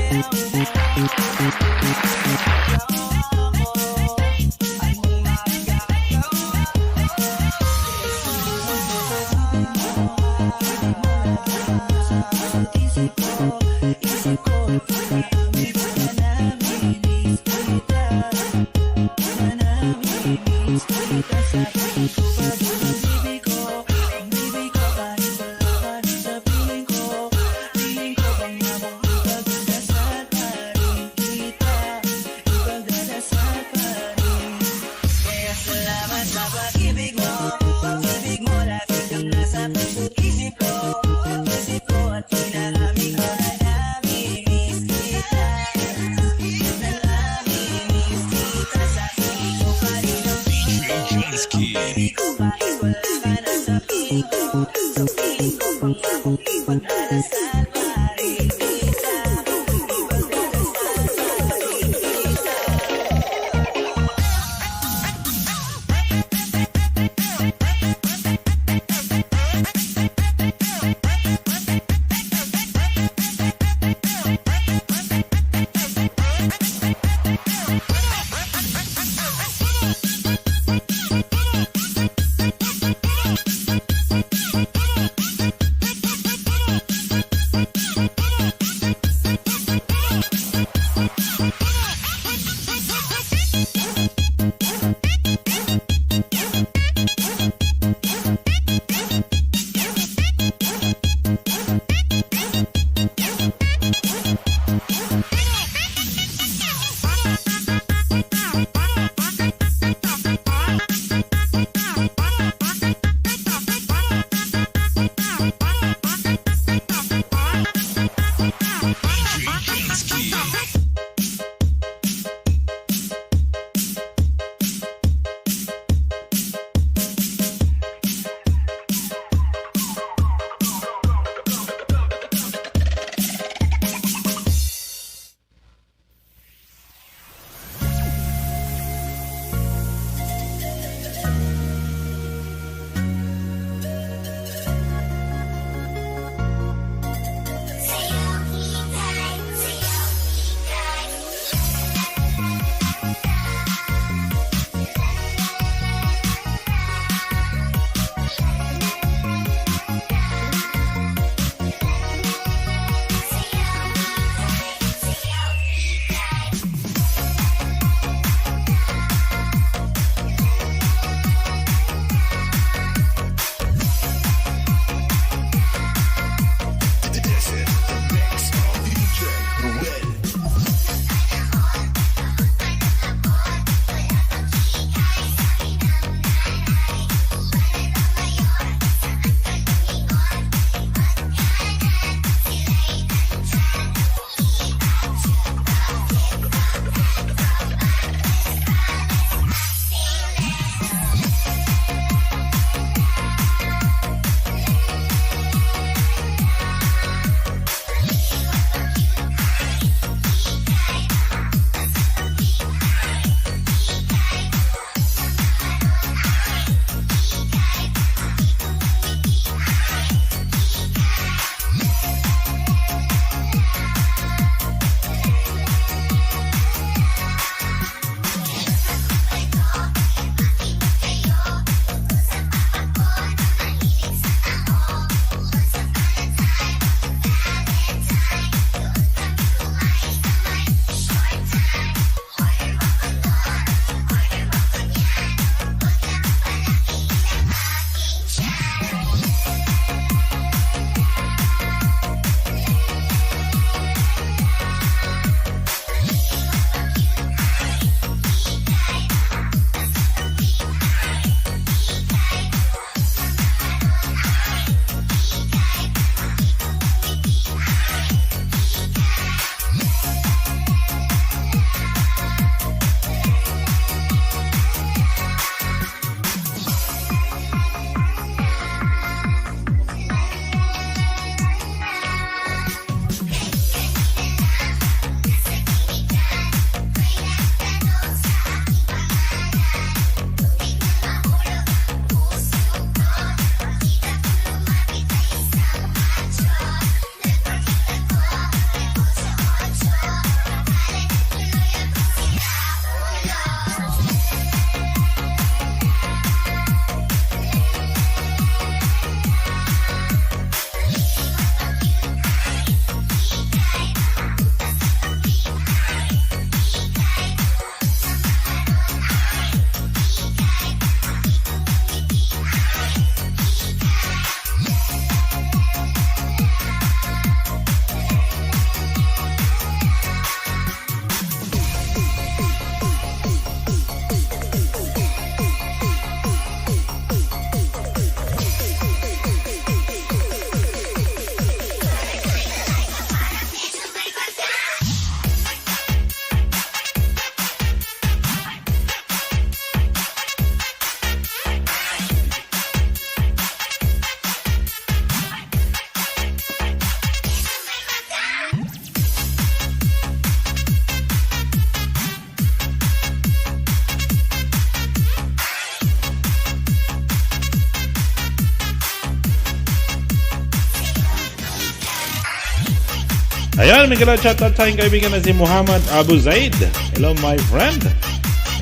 Ayan, may kailangan shoutout sa aking kaibigan na si Muhammad Abu Zaid. Hello, my friend.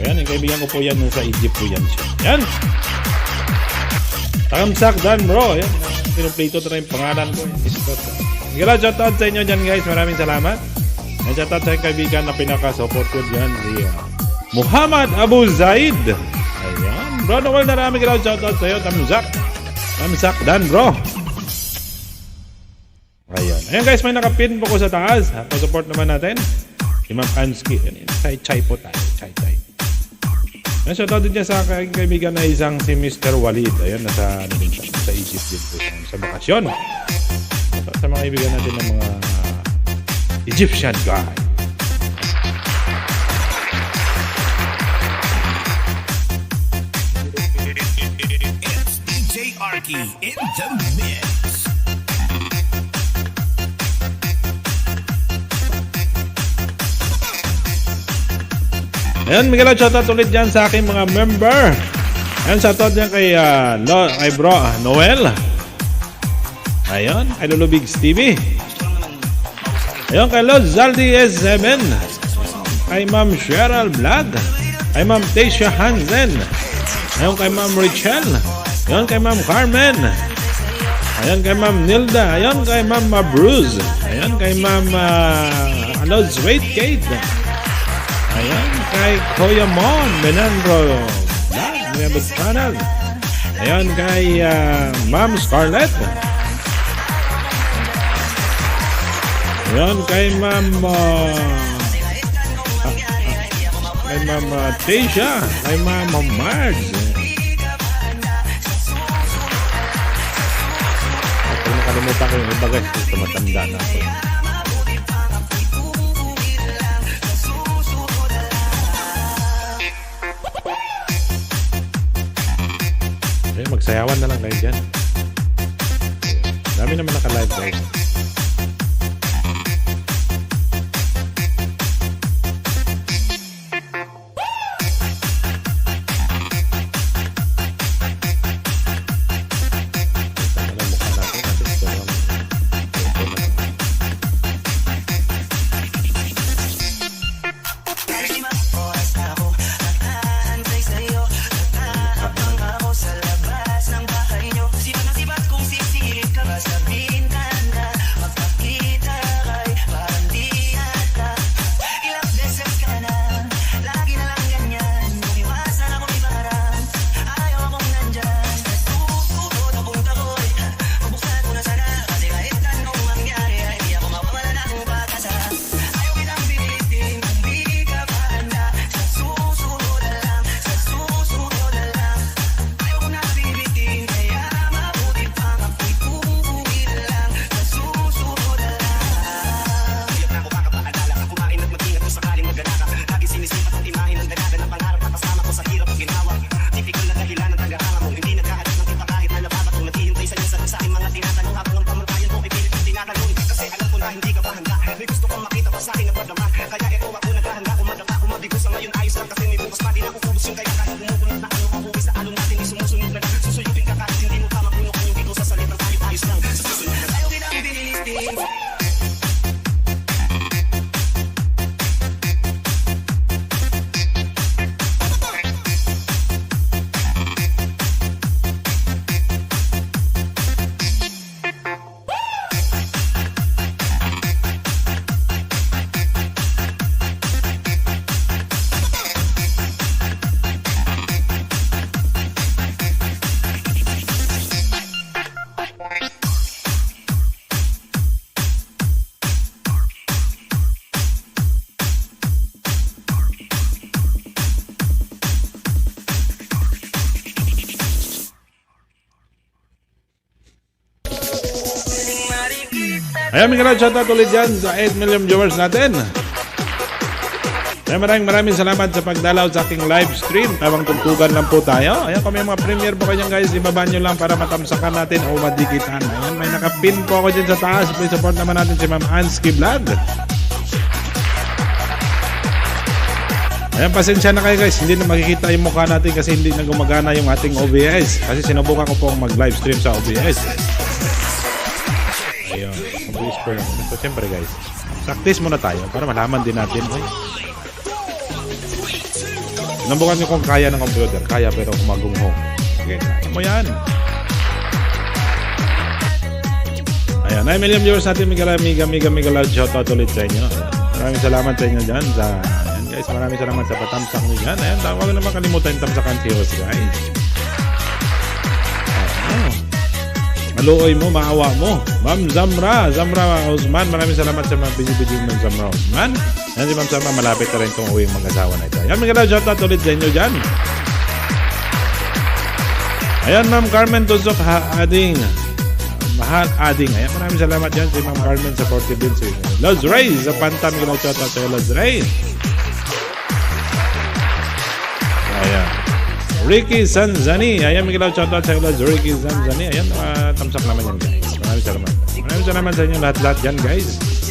Ayan, yung kaibigan ko po yan, nasa Egypt po yan siya. Ayan. Tamsak Dan, bro. Ayan, pinuplito na rin yung pangalan ko. May kailangan shoutout sa inyo dyan, guys. Maraming salamat. Ayan, shoutout sa aking kaibigan na pinaka-support ko dyan, si Muhammad Abu Zaid. Ayan, bro, Noel na maraming kailangan shoutout sa iyo. Tamsak Dan, bro. Ayan. Ayan guys, may nakapin po ko sa taas. Pa-support naman natin. Si Ma'am Ansky. Chai po tayo. Chai. Ayan, shoutout din niya sa aking kaibigan na isang si Mr. Walid. Ayan, nasa Egypt din po. Sa bakasyon. Sa mga kaibigan natin ng mga Egyptian guy. It's DJ Arky in the mix. Ayan, Miguel, shoutout ulit dyan sa aking mga member. Ayan, shoutout dyan kay, kay bro Noel. Ayan, kay Lolo Bigs TV. Ayan, kay Lord Zaldi S7. Kay Ma'am Cheryl Vlog. Kay Ma'am Tasia Hansen. Ayan, kay Ma'am Rachel. Ayan, kay Ma'am Carmen. Ayan, kay Ma'am Nilda. Ayan, kay Ma'am Bruce. Ayan, kay Ma'am Lord Wait Kate. Ayan, kay Kuya Mon Benandro Vlog Channel. Ayan, kay Ma'am Scarlett. Ayan, kay Ma'am Tasia. Kay Ma'am Marge. Kung nakalimutan ko yung iba guys, tumatanda na ako. Magsayawan na lang kayo dyan. Dami naman naka-live guys. Ayan, may shoutout ulit dyan sa 8 million viewers natin. Ayan, maraming salamat sa pagdalaw sa aking live stream. Tawang tugtugan lang po tayo. Ayan, kung may mga premiere po kayo guys, ibaba nyo lang para matamsakan natin o madikitan. Ayan, may nakapin po ako dyan sa taas. Please support naman natin si Ma'am Ansky Vlog. Ayan, pasensya na kayo guys. Hindi na makikita yung mukha natin kasi hindi na gumagana yung ating OBS. Kasi sinubukan ko pong mag-live stream sa OBS. Ayun, mag-whisper lang. So, siyempre guys, Practice muna tayo para malaman din natin. Nambukan nyo kung kaya ng computer. Kaya pero kumagungho. Okay, kaya mo yan. Ayan, 9 million viewers natin. Mega loud shoutout ulit sa inyo. Maraming salamat sa inyo dyan. Ayan guys, maraming salamat sa patamsak nyo dyan. Ayan, huwag naman kalimutan yung tamsakan si host guys. Maluoy mo, maawa mo. Ma'am Zamra Osman, maraming salamat sa mga busy Ma'am Zamra Osman. Yan si Ma'am Zamra, malapit na rin itong uwing mag-asawa na ito. Yan, mga shoutout ulit sa inyo dyan. Ayan, Ma'am Carmen Tuzok Ading. Mahal Ading. Ayan, maraming salamat dyan si Ma'am Carmen sa 40 bills. Lods Ray, sa Pantam, mga shoutout sa Lods Ray. Ayan. Ricky Sanzani. Ayan, may kilaw shoutout sa kilaw. Ricky Sanzani. Ayan, tamsak naman yan guys. Maraming salamat. Maraming salamat sa inyo lahat-lahat dyan guys.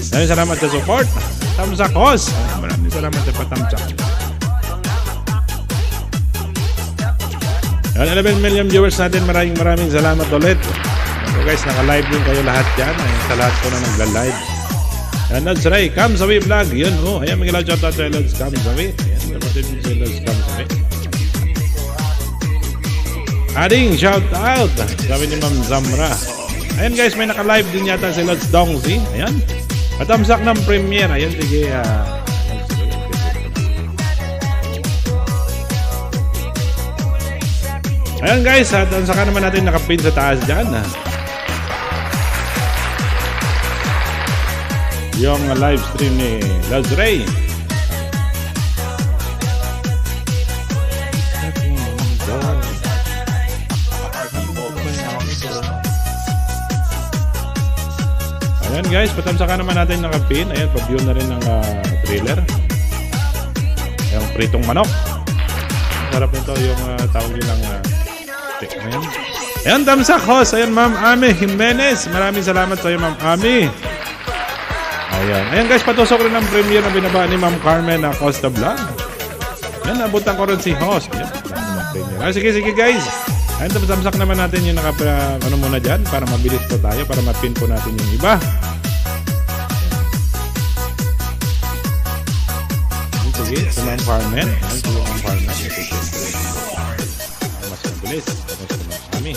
Maraming salamat sa support. Tamsak host. Ayan, maraming salamat sa patamsak. Ayan, 11 million viewers natin. Maraming salamat ulit. So guys, naka-live din kayo lahat dyan. Ayan, sa lahat ko na nagla-live. Ayan, Lods Ray. Kamsawi vlog. Yun, oh. Ayan, may kilaw shoutout sa Lods Kamsawi. Ayan, kapatid mo sa Lods Kamsawi. Ading, shout out. Sabi ni Ma'am Zamra. Ayan guys, may naka-live din yata si Lods Dongzi. Ayan. Patamsak ng premiere. Ayan, sige. Ayan guys, at saka naman natin nakapin sa taas dyan. Yung live stream ni Lods Ray. Ayan guys, patamsakan naman natin ng kapin. Ayan, pa-view na rin ng trailer. Yung pritong manok. Sarap nito yung tawag nilang tikman. Ayan, tamsak host. Ayan, Ma'am Ami Jimenez. Maraming salamat sa iyo, Ma'am Ami. Ayan. Ayan guys, patusok rin ang premiere na binaba ni Ma'am Carmen na Costa Vlog. Ayan, nabutan ko rin si host. Ayan, sige guys. Ayan, tamsak naman natin yung ano muna dyan para mabilis po tayo, para mapin po natin yung iba. Ayan, sige, sa Ma'am Carmen. Ayan, sa Ma'am Carmen. Mas mabilis. Tapos sa Ma'am Ami.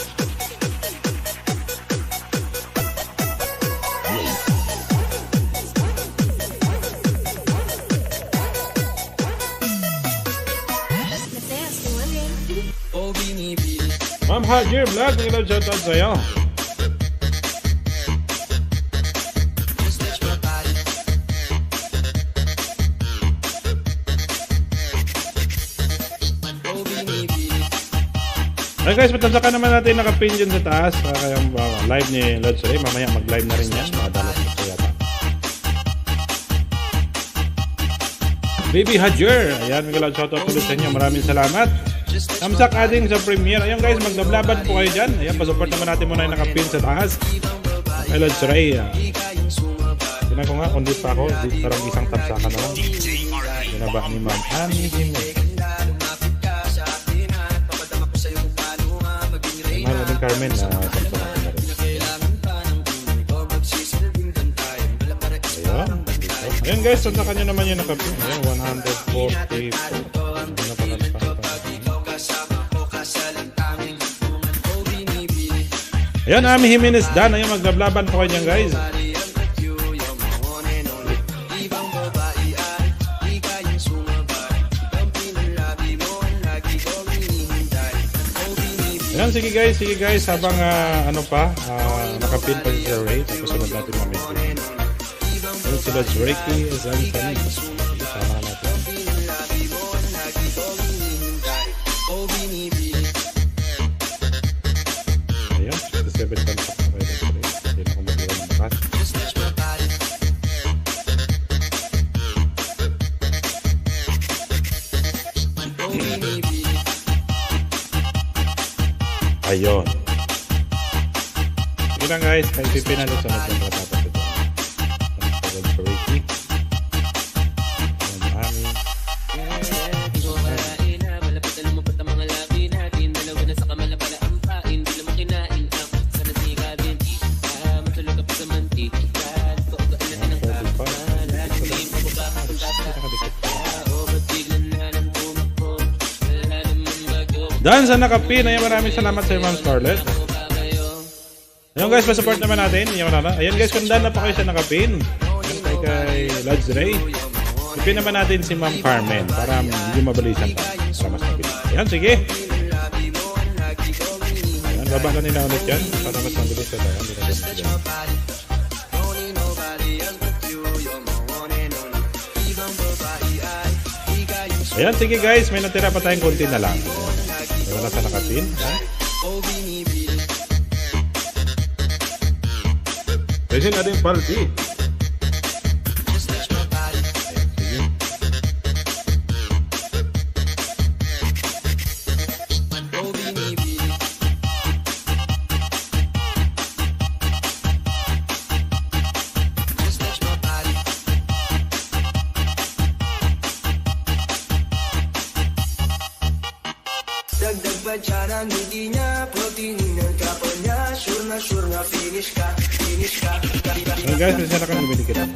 Ma'am Hajir Vlog, may ilang shoutout sa'yo. Ay guys, patamsakan naman natin nakapin dyan sa taas. Kaya live ni Lods Ray. Mamaya mag-live na rin yan. Makadalas na siya yata. Baby Hajir. Ayan, may ilang shoutout ulit sa inyo. Maraming salamat. Tamsak Ading sa premiere. Ayun guys, maglablaban po kayo dyan. Ayan, pasupport naman natin muna yung nakapin sa taas. Ay, Lods Ray. Tinan ko nga, kundit pa ako. Parang isang tamsakan na lang. Binaba ni Ma'am Ami Jimenez. Mahal din Carmen na tamsakan na rin. Ayan guys, tamsakan nyo naman yung nakapin. Ayan, 140. Ayan, Ami Jimenez Dan. Ayan, maglablaban po kayo dyan, guys. Ayan, sige guys. Habang nakapin pa si Sir Ray. Tapos sunod natin mamaya. Ayan, sila Reiki. Zanzani. Sama natin. Ayan, 67 tamsak na kayo. Hindi na ako mag-iwan ng bakas. Ayun. Sige lang guys, kahit pipin natin sa nagpapatapat ito. Ang sa Reiki. Ang Ami. Dan sa nakapin. Ayan, maraming salamat sa Ma'am Scarlett. Ayan guys, pa-support naman natin. Ayan guys, kung daan na pa kayo sa nakapin. Ayan, kay Lods Ray. Ipin naman natin si Ma'am Carmen para hindi mabalisan pa. Para mas mabilis. Ayan, sige. Ayan, baba ka nila ulit yan para mas mabilis. Ayan, sige guys, may natira pa tayong konti na lang. Ayan, wala sa nakapin. Kasi na din party. Dagdag ba dyan ang hindi niya? Protein ng kapal niya. Sure na finish ka. Ayan guys, may sana kang lumili kita.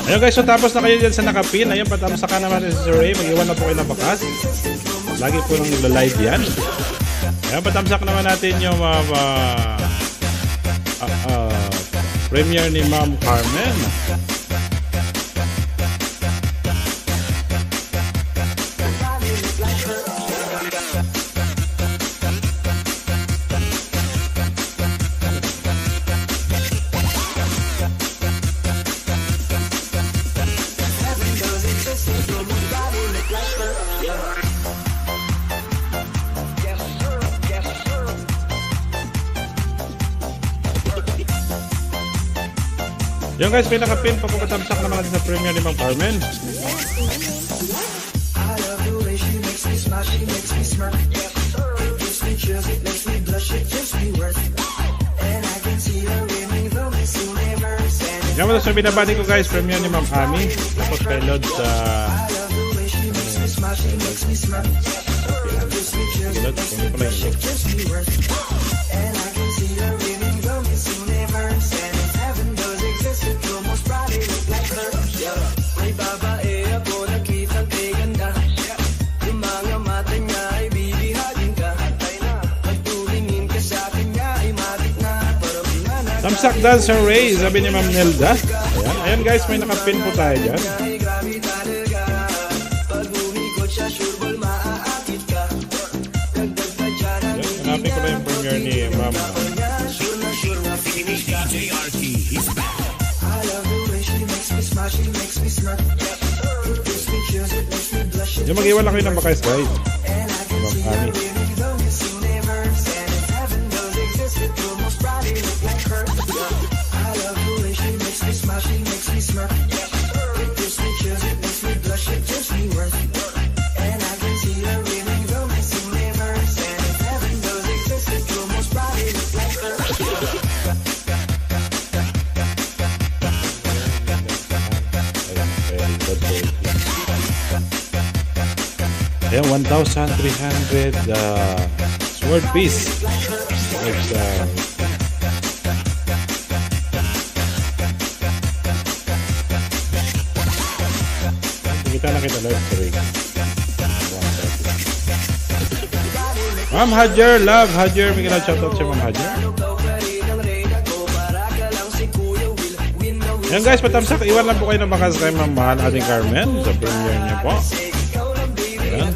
Ayun guys, so tapos na kayo dyan sa nakapin. Ayun, patapos ka naman si Sir Ray. Mag-iwan na po kayo ng bakas. Lagi po nang nagla-live yan. Ayun, patamsak naman natin yung premiere ni Ma'am Carmen. Yung guys, may nakapin. Papatamsak naman natin sa premiere ni Ma'am Carmen. Yan mo sa binabati ko guys, premiere ni Ma'am Ami. Tapos kay Lod sa... Lod, kung pala yung... Tamsak Dancer Ray, sabi ni Ma'am Nelda. Ayan, ayan guys, may nakapin po tayo dyan. Ayan, hanapin ko na yung premiere ni Ma'am. Yung mag-iwan lang kayo ng bakas guys. Ma'am Ami. Ayan, 1,300 sword piece. It's, kita na kita live sa rig. Ma'am Hajer, love Hajer. May kailangan shoutout siya Ma'am Hajer. Ayan guys, patamsak. Iwan lang po kayo ng bakas kay Ma'am Mahal ating Carmen sa premiere niya po. Ayan.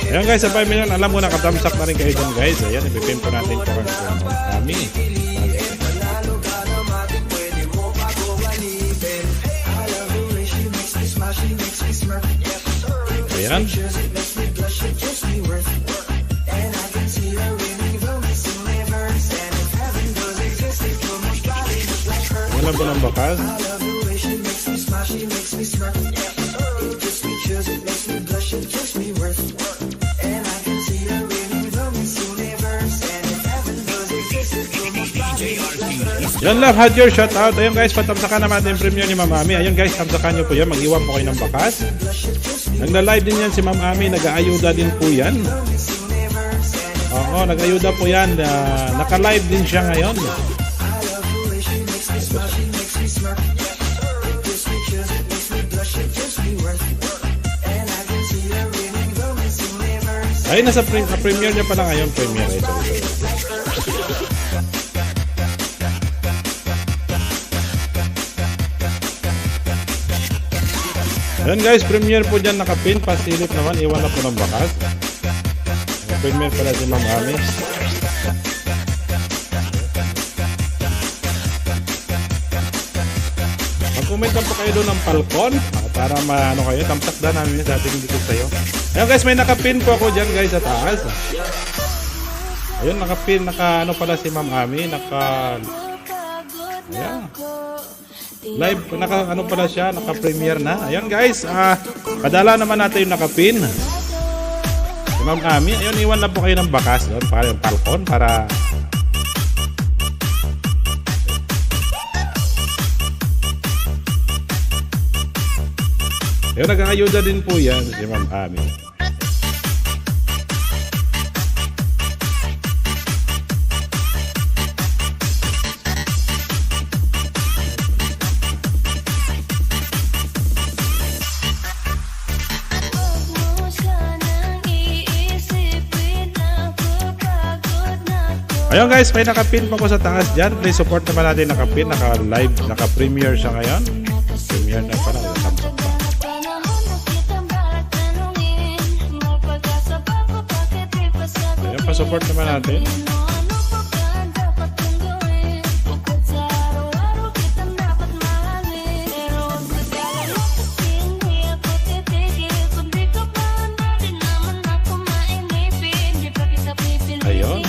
Ayan guys, sa 5 million, alam mo na katamsak na rin kayo dyan guys. Ayan, ipipin po natin ito kami. Ayan. Wala po ng bakas. Yan love, had your shout out. Ayun guys, patamsakan naman natin yung premiere ni Ma'am Ami. Ayun guys, tamsakan nyo po yan. Mag-iwan po kayo ng bakas. Nagla-live din yan si Ma'am Ami. Nag-aayuda din po yan. Oo, nag-ayuda po yan. Naka-live din siya ngayon. Ay, nasa premiere niya pala ngayon. Premiere. Ay, sorry. Ayan guys, premiere po dyan nakapin. Pasilip naman. Iwan na po ng bakas. Premiere pala si Ma'am Ami. Mag-comment lang po kayo doon ng Falcon para maano kayo, tamtakdan namin sa ating dito sa'yo. Ayun guys, may nakapin po ako dyan guys sa taas. Ayun, nakapin, ano pala si Ma'am Ami, ayan. Live, ano pala siya, naka-premiere na. Ayun guys, padala naman natin yung nakapin. Si Ma'am Ami, ayun, iwan na po kayo ng bakas doon para yung Falcon, para ayun, nag-aayuda din po yan si Ma'am Ami. Ayun guys, may nakapin pa ko sa taas dyan. Please support naman natin nakapin. Naka-live, naka-premiere siya ngayon. Premiere na pala. Thumbs up pa. Ayun, pa-support naman natin. Ayun.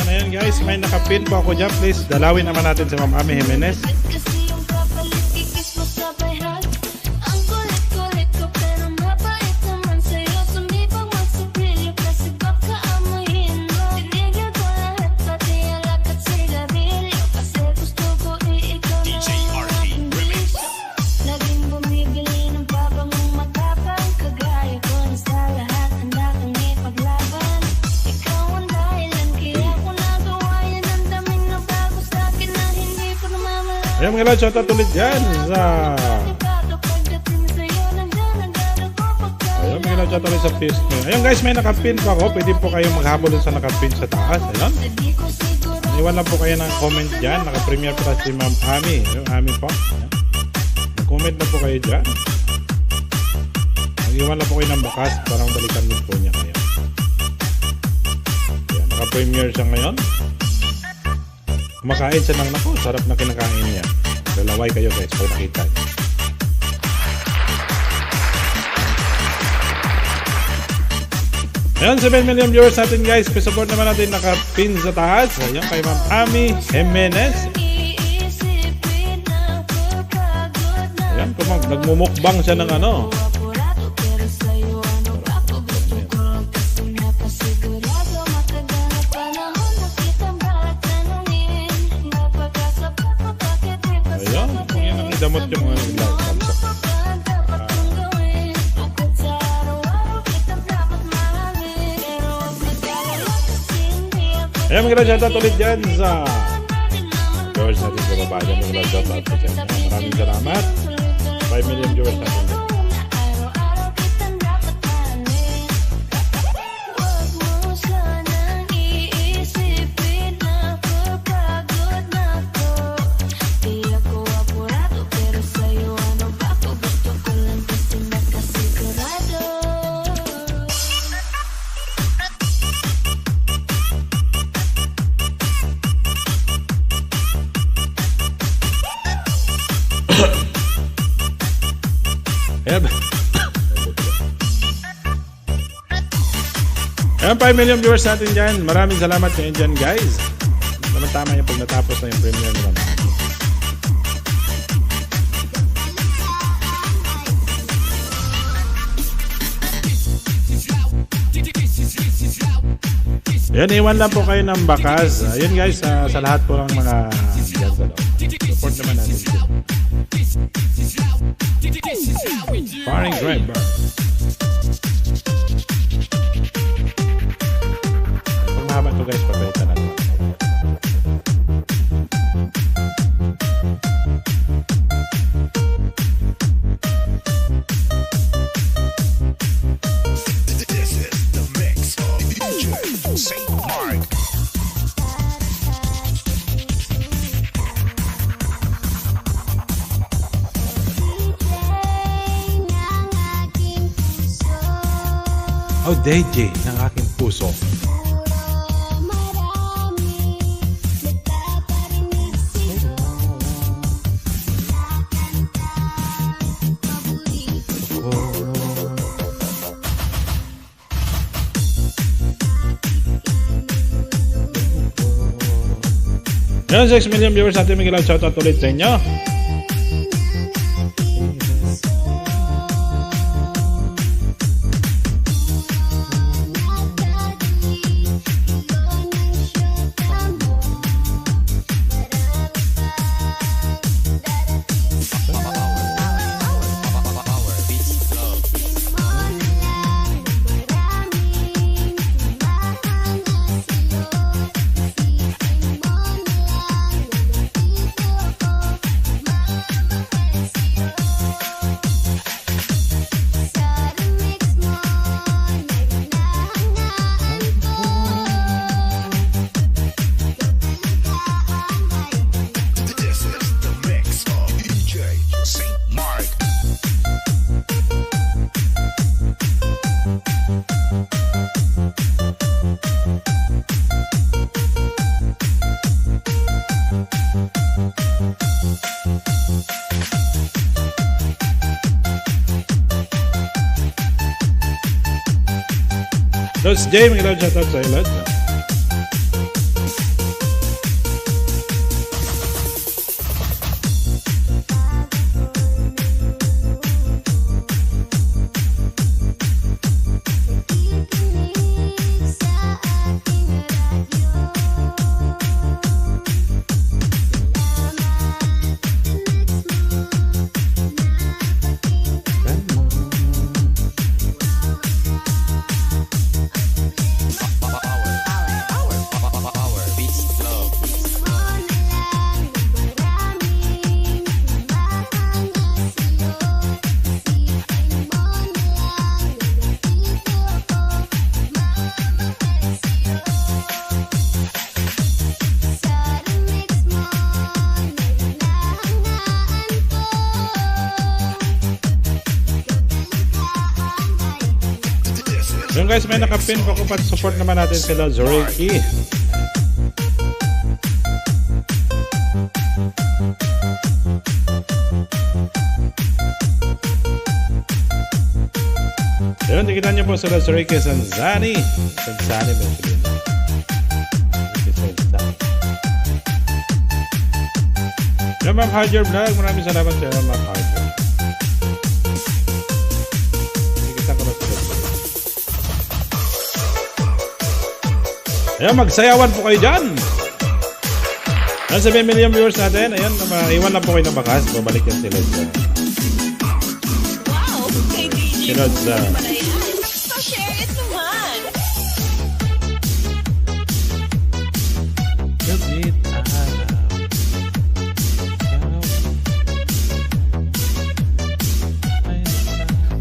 Ayan guys, may nakapin po ako dyan. Please, dalawin naman natin si Ma'am Ami Jimenez. Ayan mga lord, shoutout ulit dyan sa... Ayan mga lord, shoutout ulit sa Facebook. Ayan guys, may nakapin pa ako. Pwede po kayong maghabol sa nakapin sa taas. Ayan. Iwan lang po kayo ng comment dyan. Naka-premiere pa si Ma'am Ami. Yung Ami po. Mag-comment na po kayo dyan. Mag-iwan lang po kayo ng bakas para balikan din po niya kayo. Ayan, naka-premiere siya ngayon. Kumakain siya ng nako, sarap na kinakain niya. Lalaway kayo guys, pag nakita niyo. Ayan, 7 million viewers natin guys. Support naman natin nakapin sa taas. Ayan, kay Ma'am Ami Jimenez. Ayan, nagmumukbang siya ng ano. Damot yung mga naglaw. Ayan, mga shoutout ulit dyan sa viewers natin sa baba dyan. Mga shoutout po dyan. Maraming salamat. 5 million viewers natin dyan. Ayan, 5 million viewers natin dyan. Maraming salamat kayo dyan guys. Tama yung pag natapos na yung premiere nila. Ayan, iwan lang po kayo ng bakas. Ayan guys, sa lahat po ng mga dyan sa loob. Support naman natin. Paring driver. Pag mahaba to guys, pabalitan natin. Oh, DJ ng aking puso. Yan, 6 million viewers natin. Miguel, shoutout ulit sa inyo. This is the mix of DJ St. Mark. Lods J, Miguel, shoutout sa iyo, Lods. Yung guys, may nakapin po ko, support naman natin sila Zoriki. Yun, tikitan niyo po sila Zoriki Sanzani. Sanzani ba sila? Zoriki Sanzani. Yung Ma'am Harger Vlog, maraming salamat sa iyo, Ma'am Harger. Tikitan ko na sila. Ayan, magsayawan po kayo dyan. Ayan, 7 million viewers natin. Ayan, iwan lang po kayo ng bakas. Babalik yan sila sa... Wow, kay DJ Sinod sa... Bumbong pala yan. Pa-share it naman. Gabit araw.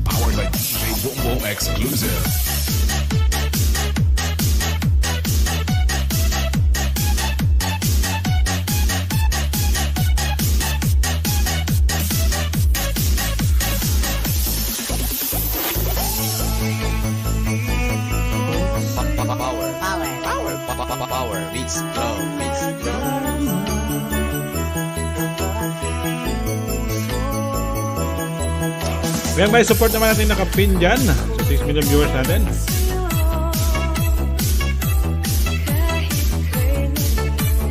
Powered by DJ Boom Exclusive. Power beats flow, beats flow. Ayan, may support naman natin nakapin dyan. So 6 million viewers natin.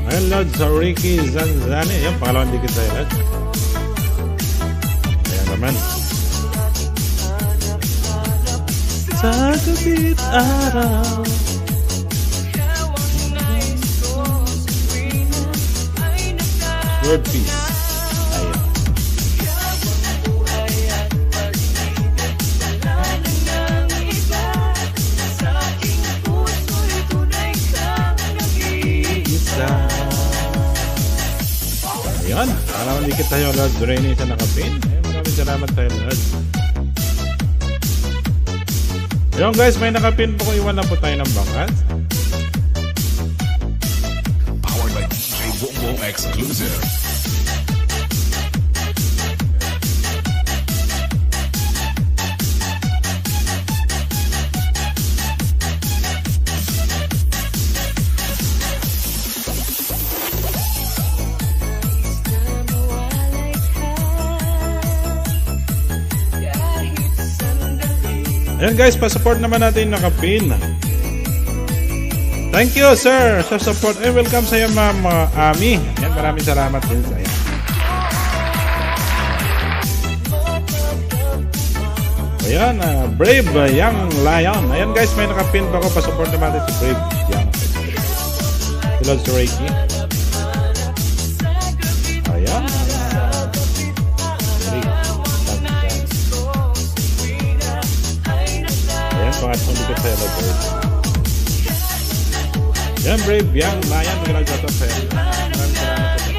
Ayan, Lord, sa Ricky Zanzani. Ayan, pangalawang dikit sa'yo, Lord. Ayan naman. Sa gabit araw. Word peace. Ayan. Isa. Ayan. Parang dikit tayo, Lord. Dureni sa nakapin. Maraming salamat tayo, Lord. Ayan guys, may nakapin po ko. Iwan lang po tayo ng bakas. Powered by DJ Boom Exclusive. Ayan guys, pa-support naman natin yung nakapin. Thank you sir sa support. Welcome sa iyo Ma'am Ami. Ayan, maraming salamat din sa iyo. Ayan, Brave Young Lion. Ayan guys, may nakapin pa ako. Pa-support naman natin si Brave Young. Tulad si Reiki. Ayan. Ayan, pangatlong dikit sa Yellow Bird. Ayan, Brave Young Lion. Naglalagatan sa iyo. Maraming salamat po.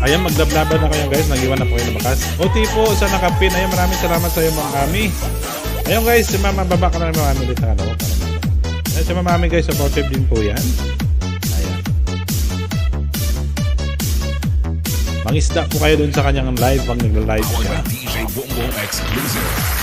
Ayan, maglablaban na kayo guys. Nag-iwan na po kayo ng bakas. OT po sa nakapin. Ayan, maraming salamat sa iyo Ma'am Ami. Ayan guys, si Mama, baba ka na ng Ma'am Ami dito. Ayan, si Ma'am Ami guys, supportive din po yan. Ayan. Mangisda po kayo dun sa kanyang live pag nagla-live siya. DJ Bongbong exclusive.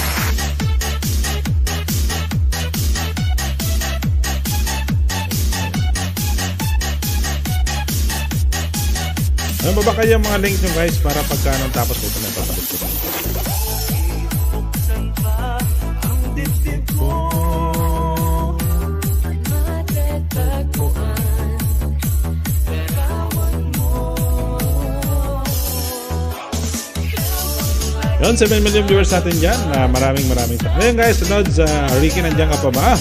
Ayan, baba kayo yung mga link nyo guys para pagka nang tapos ito na papalik ko. Yun, 7 million viewers natin dyan. Maraming Ayan guys, sunod sa Ricky, nandiyan ka pa ba?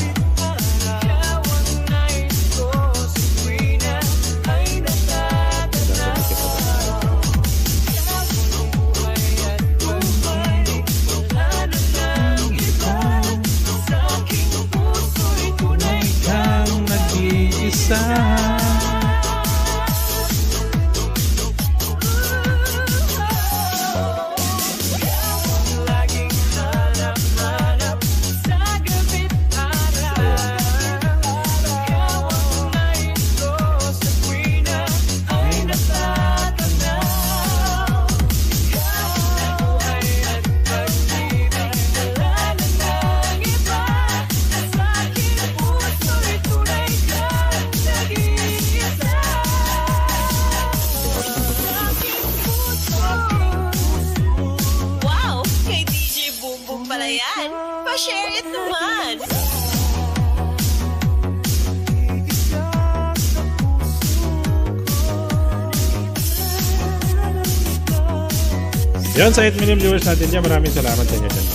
Wow! Kay DJ Bumbong pala yan. Pa-share it naman. Yan, sa 8 million viewers natin dyan. Maraming salamat sa inyo dyan.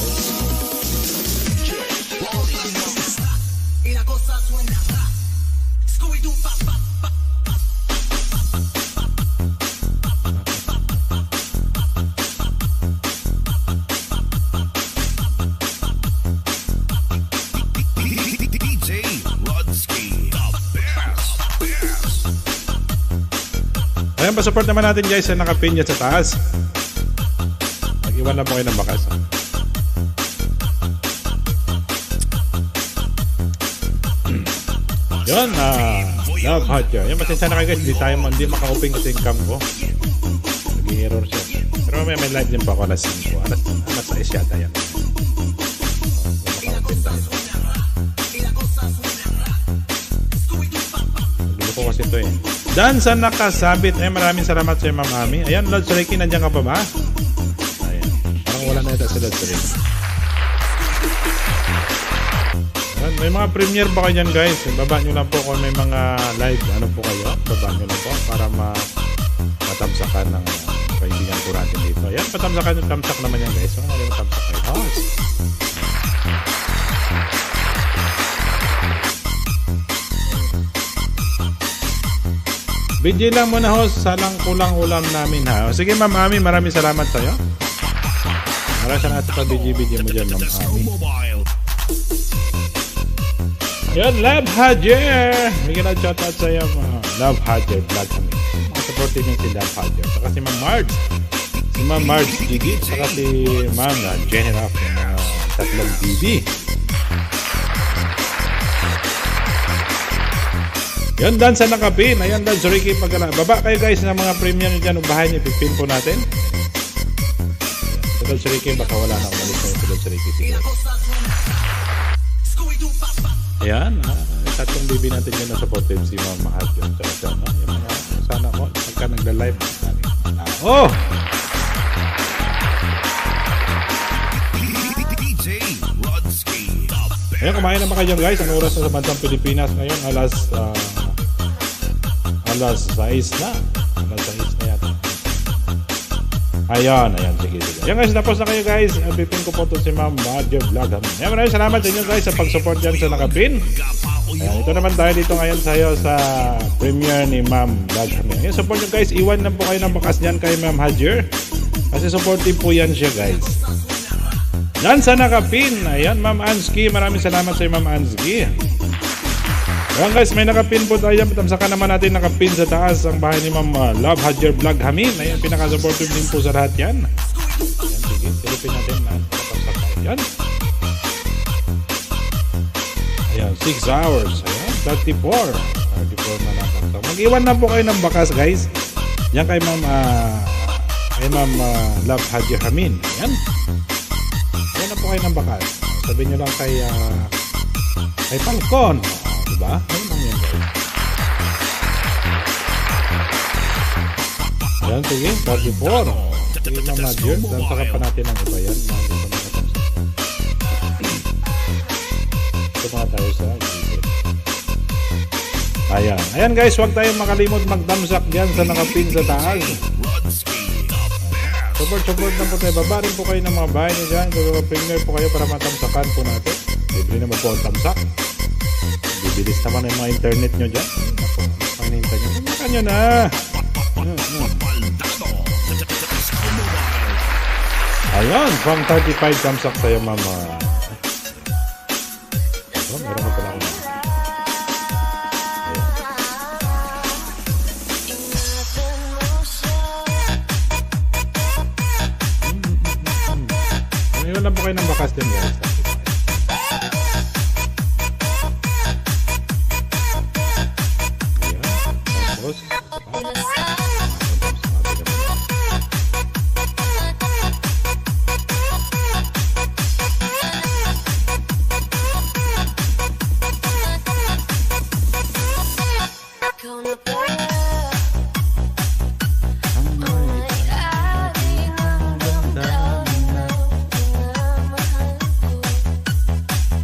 DJ Rodsky, the best. Ayan, pa-support naman natin guys sa nakapin dyan sa taas. Mag-iwan lang po kayo ng bakas. Yun, love hot yun. Yung pasensya na kayo guys, hindi maka-open kasi yung cam ko. Nag-i-error siya. Pero may live din pa ako alas 5. Alas 6 yata yan. Maka-open tayo. Nagulo ko kasi ito eh. Dan sa nakasabit. Ay, maraming salamat sa iyo Ma'am Ami. Ayan, Lord Ricky, nandiyan ka pa ba? Ayan. Parang wala na ito sa Lord Ricky. Ayan, may mga premiere ba kayo dyan guys? Baba nyo lang po kung may mga live. Ano po kayo? Baba nyo lang po para matamsakan ng kaibigan po natin dito. Ayan, patamsakan yung tamsak naman yan guys. So, ano yung tamsak kayo? Oh. BJ lang muna host, salang kulang ulam namin ha. Sige Ma'am Ami, maraming salamat sa iyo. Maraming salamat sa BJ mo dyan Ma'am Ami. Mobile. Yan, Love Hajer! May gina-shoutout sa iyo Love Hajer vlog kami. Mga supportive yung si Love Hajer. Saka si Ma'am Marge. Si Ma'am Marge Gigi. Saka si Ma'am Jenny Raff. Yung mga tatlong BB. Yan dan sa nakapin. Ayan dan sa Ricky Pagala. Baba kayo guys ng mga premium nyo dyan. Ubahan nyo, pipin po natin. Sa sa Ricky, baka wala na umalis na yung sa Ricky. Sige. Ayan. Tatlong baby natin yun na supportive si Ma'am Mahal yun. So, no? Yung mga, sana ko, pagka nagla-live namin. Oh! Ayan, kumain naman kayo guys. Ang oras na sa bansang Pilipinas ngayon? Alas 6 na. Alas 6 na yata. Ayan, sige. Ayan guys, tapos na kayo guys. Pipin ko po ito si Ma'am Marjorie Vlog. Ayan, maraming salamat sa inyo guys sa pag-support dyan sa nakapin. Ayan, ito naman tayo dito ngayon sa premiere ni Ma'am Vlog. Ayan, support nyo guys. Iwan lang po kayo ng bakas dyan kay Ma'am Hajer. Kasi supportive po yan siya guys. Yan sa nakapin. Ayan, Ma'am Anski. Maraming salamat sa Ma'am Anski. Ayan guys, may nakapin po tayo. Patamsakan naman natin nakapin sa taas ang bahay ni Ma'am Love Hajer Vlog Hamin. Ayan, pinaka-supportive din po sa lahat yan. Ayan, sige. Silipin natin na. Ayan. Ayan, 6 hours. Ayan, 34 na lang. Mag-iwan na po kayo ng bakas guys. Yan kay Ma'am Love Hajer Hamin. Ayan. Ayan na po kayo ng bakas. Sabihin nyo lang kay Falcon. Diba? Ayun lang yan guys. Ayan, sige. 34. Sige Ma'am Hajer. Dan saka pa natin ang iba yan. Ito mga tayo sa YouTube. Ayan guys, huwag tayong makalimot magdamsak dyan sa nakapin sa taas. Support na po tayo. Baba rin po kayo ng mga bahay nyo dyan. Kung po kayo para matamsakan po natin. Libre naman po ang tamsak. Bibilis naman yung mga internet nyo dyan. Panginta nyo. Makan nyo na. Ayan, from 35 tamsak sa'yo mama. Meron mo pala ako. Ngayon lang po kayo ng bakas din guys.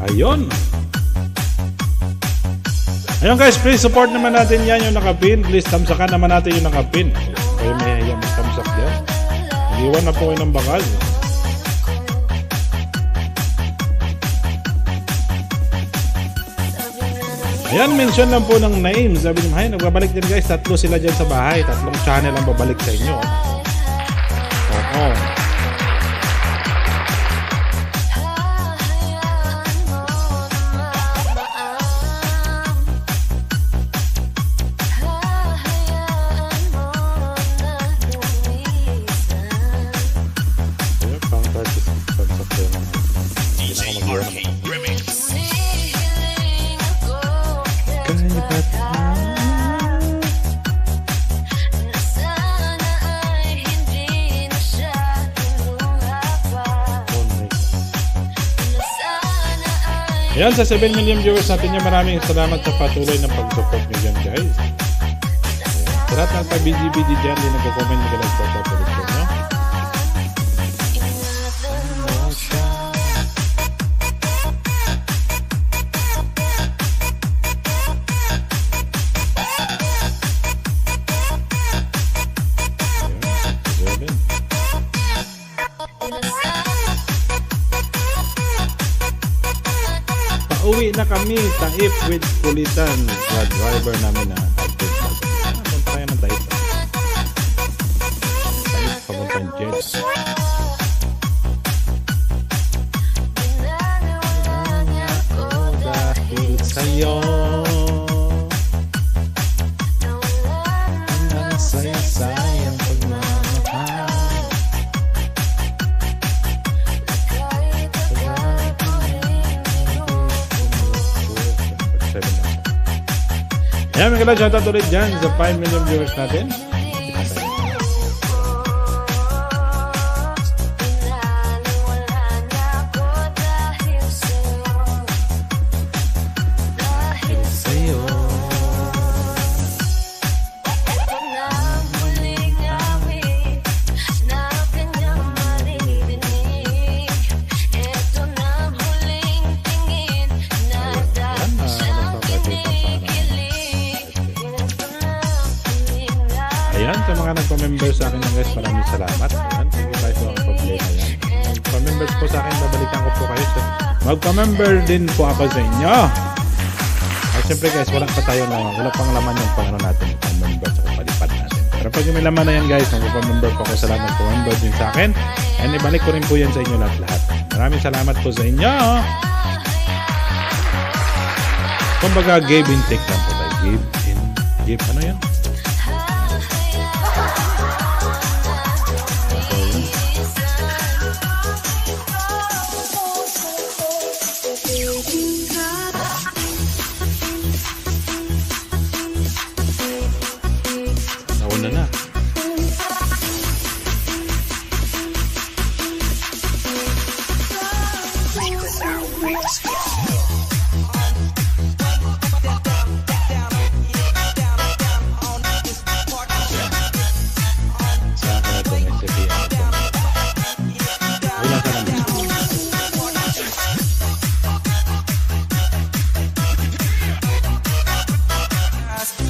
Ayun. Ayun guys, please support naman natin yan yung nakapin. Please tamsakan naman natin yung nakapin. Kayo may hayang tamsak dyan. Iwan na po kayo ng bakal. Ayan, mention lang po ng name. Sabi niyo, hay, nagbabalik din guys. 3 sila dyan sa bahay. 3 channel ang babalik sa inyo. Oo. Ayan, sa 7 million viewers natin yung maraming salamat sa patuloy ng pag-support nyo dyan guys. Sa lahat ng pag-BGBD dyan, din nagko-comment nyo lang sa patuloy nyo. Uwi na kami, Taif with Kulitan sa driver namin na Taif. Punta kayo ng Taif. Taif, papuntang Jets. Dahil sa'yo ang sayang pagmamahal. Ayan, mga shoutout ulit dyan sa 5 million viewers natin. mga nagpa-member sa akin guys, maraming salamat. Ayan, hindi tayo sa mga problema yan. Nagpa-members po sa akin, babalikan ko po kayo. So, magpa-member din po ako sa inyo. At siyempre guys, wala pang laman yung pangano natin, yung member sa kapalipad natin. Pero pag may laman na yan guys, magpa-member po ako. Salamat po, member din sa akin. And ibalik ko rin po yan sa inyo lahat. Maraming salamat po sa inyo. Kumbaga, give and take lang po tayo. Give, ano yan? Nauna na.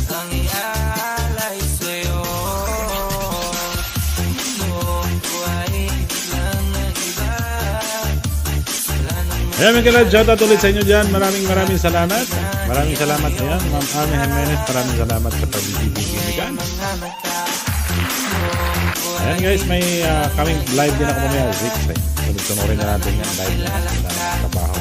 Ang ialay sa'yo Noong buhay biglang nag-iba Wala nang Ayan, mga kalad, shoutout ulit sa inyo dyan. Maraming salamat. Maraming salamat yan. Ma'am Ami Jimenez, maraming salamat sa pag-ibigay dyan. Ayan guys, may coming live din ako mamaya. Sunod-sunurin na natin yan. Live na trabaho.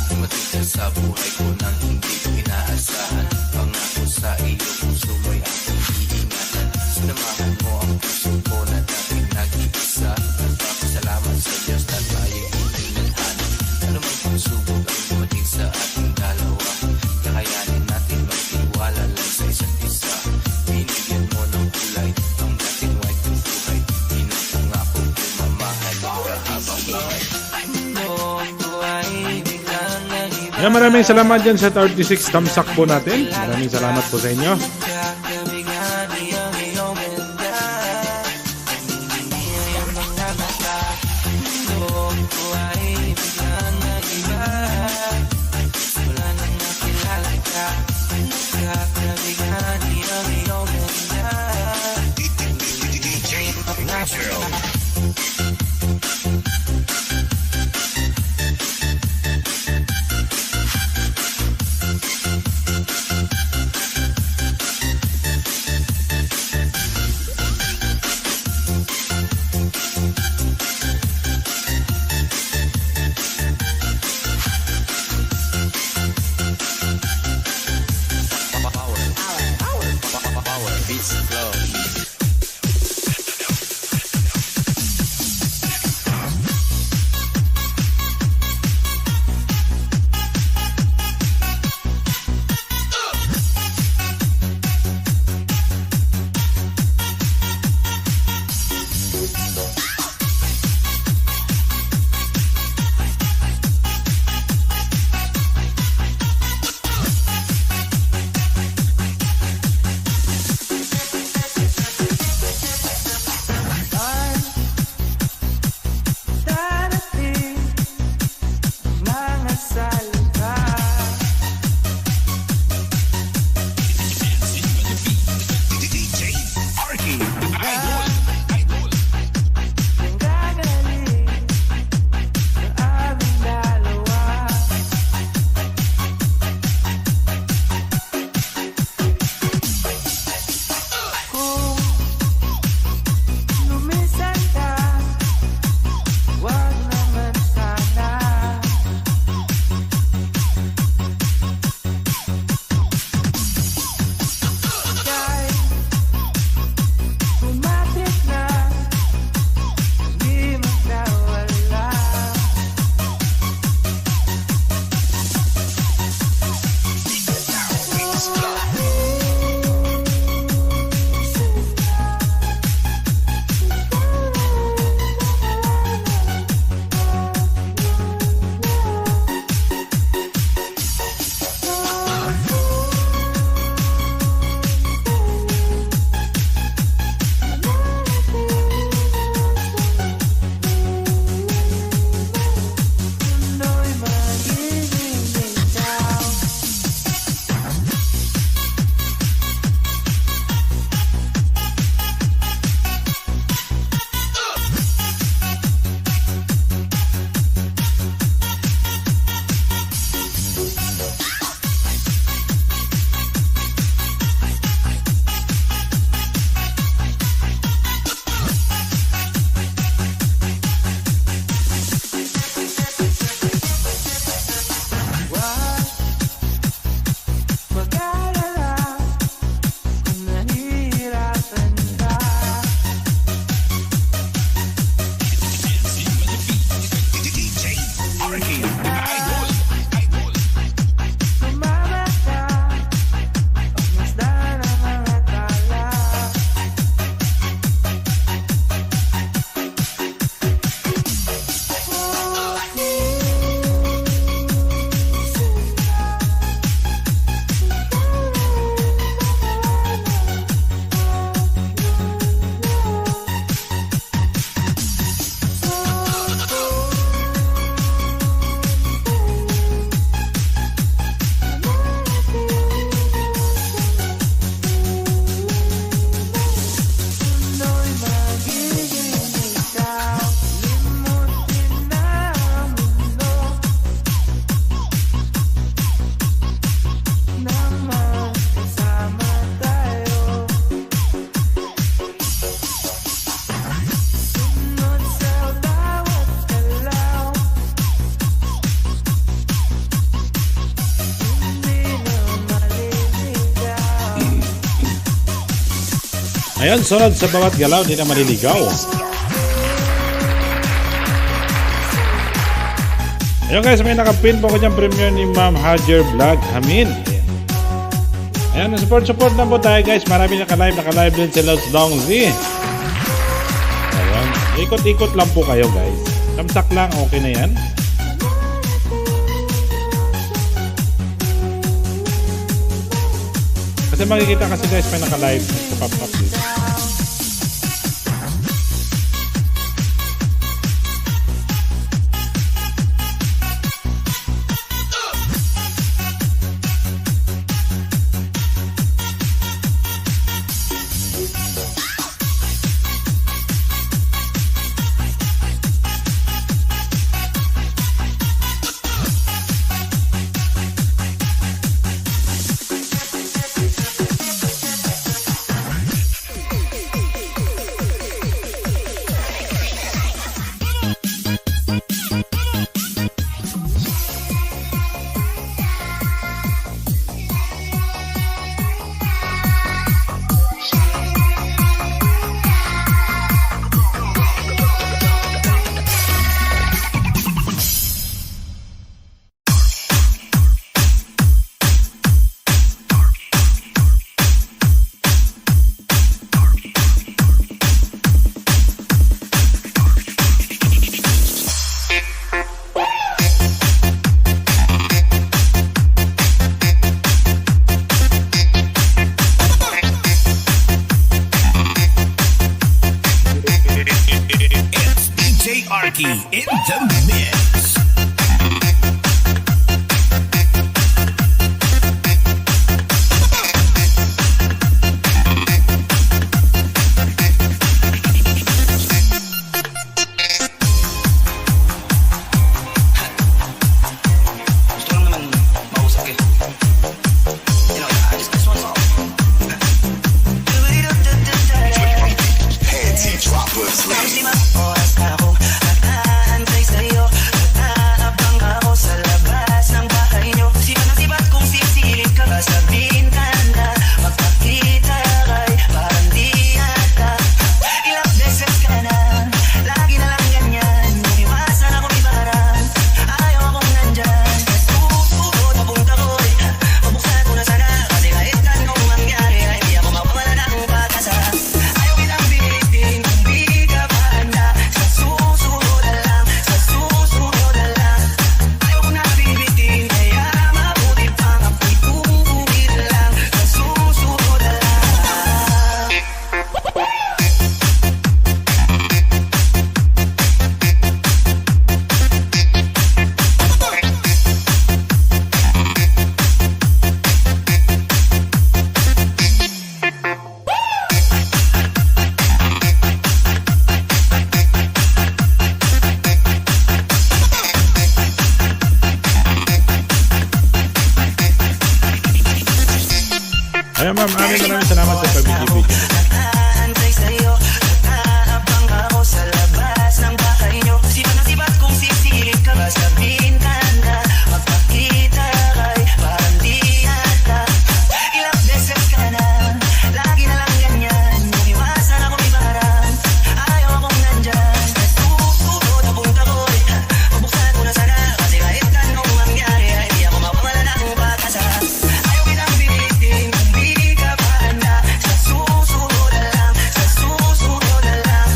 Dumating sa buhay ko nang hindi ko inaasahan Pangako sa iyo puso mo'y aking iingatan Sinamahan mo ang puso ko na dating nag-iisa Nagpapasalamat sa Diyos na tayo'y itinadhana Ano mang pagsubok ang dumating sa ating dalawa Kakayanin natin magtiwala lang sa isa't isa Binigyan mo ng kulay ang dating white ng buhay Pinapangako ko mamahal ka habang buhay Noong buhay biglang nag-iba Ayan, maraming salamat dyan sa 36 tamsak po natin. Maraming salamat po sa inyo. Kakabigan iyong iyong ganda Nanginginig ang mga mata Noong buhay biglang nag-iba Wala nang nakilala ka Kakabigan iyong iyong ganda Ayan, sunod sa bawat galaw, di na maliligaw. Ayun guys, may nakapin po ko dyan premium ni Ma'am Hajer Vlog Hamin. Ayan, support na po tayo guys. Marami naka-live din si Lods Long Z. Ayan, ikot-ikot lang po kayo guys. Tamsak lang, okay na yan. Kasi makikita kasi guys, may naka-live. Pop-up dito. It's DJ Arky in the mix. Gusto lang naman mausap eh. You know, I just want to Panty droppers. limang oras na ako nag-aantay sa'yo. Nag-aabang ako sa labas ng bahay nyo. Sibat na sibat kung sisilip ka ba sa bintana. Magpakita kay parang di ata. Ilang beses ka na, lagi na lang ganyan. Umiwasan ako may paraan, ayaw akong nandyan. Susunod na punta ko eh, mabuksan ko na sana. Kasi kahit anong mangyari ay di ako mawawala ng pag-asa. Ayaw kitang pilitin kung di ka pa handa. Sa susunod na lang, sa susunod na lang. Ayaw ko na bibitin, kaya mabuti pang ako'y uuwi na lang. Sa susunod na lang. Ayan ma'am, maraming salamat sa pag-video. Nag-aantay sa'yo, nag-aabang ako sa labas ng bahay nyo. Sibat na sibat kung sisilip ka ba sa bintana. Magpakita kay parang di ata. Ilang beses ka na, lagi na lang ganyan. Umiwasan ako may paraan, ayaw akong nandyan. Susunod na punta ko eh, mabuksan ko na sana. Kasi kahit anong mangyari ay di ako mawawala ng pag-asa. Ayaw kitang pilitin kung di ka pa handa. Sa susunod na lang, sa susunod na lang.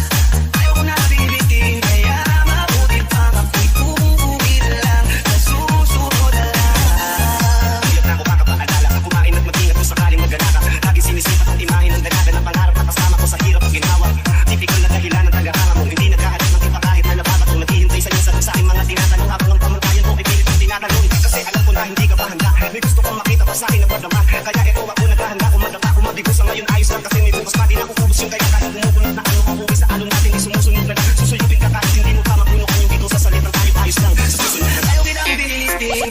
Ayaw ko na bibitin, kaya mabuti pang ako'y uuwi na lang. Sa susunod na lang. Hirap na ako makapaalala, kumain at mag-ingat kung sakaling mag-alala. Lagi sinisipat ang imahe ng dalaga na pangarap na kasama ko sa hirap at ginawa. Tipikal na dahilan ng tagahanga mo, hindi naghahanap ng iba kahit na lababat ko. Naghihintay sa iyo sa aking mga tinatanong habang ang pamantayan ko ay pilit ang tinatanong. Kasi alam ko na hindi ka pa handa, may gusto kong makita pa sa akin na padama. Kaya ito ako naghahanda, kung madapa ko mabigo sa ngayon ayos lang. Kasi may bukas pa din ako kubos yung kaya kahit bumubulat na ano mabuwi sa along natin ay sumusunod na lang. Susuyupin ka kahit hindi mo pa mapuno kung yung dito sa salitang tayo ayos lang. Sa susunod na tayo kitang bililistin.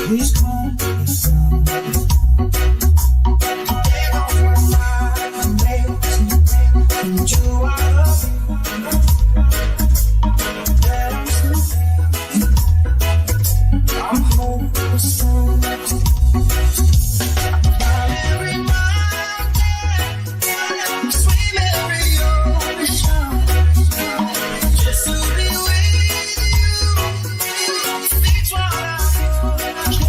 Please call me soon. Get off my mind, I'm lazy. And you are a that I'm sleeping. I'm hopeless. Every mountain, swim every ocean, just to be with you. It's what I can.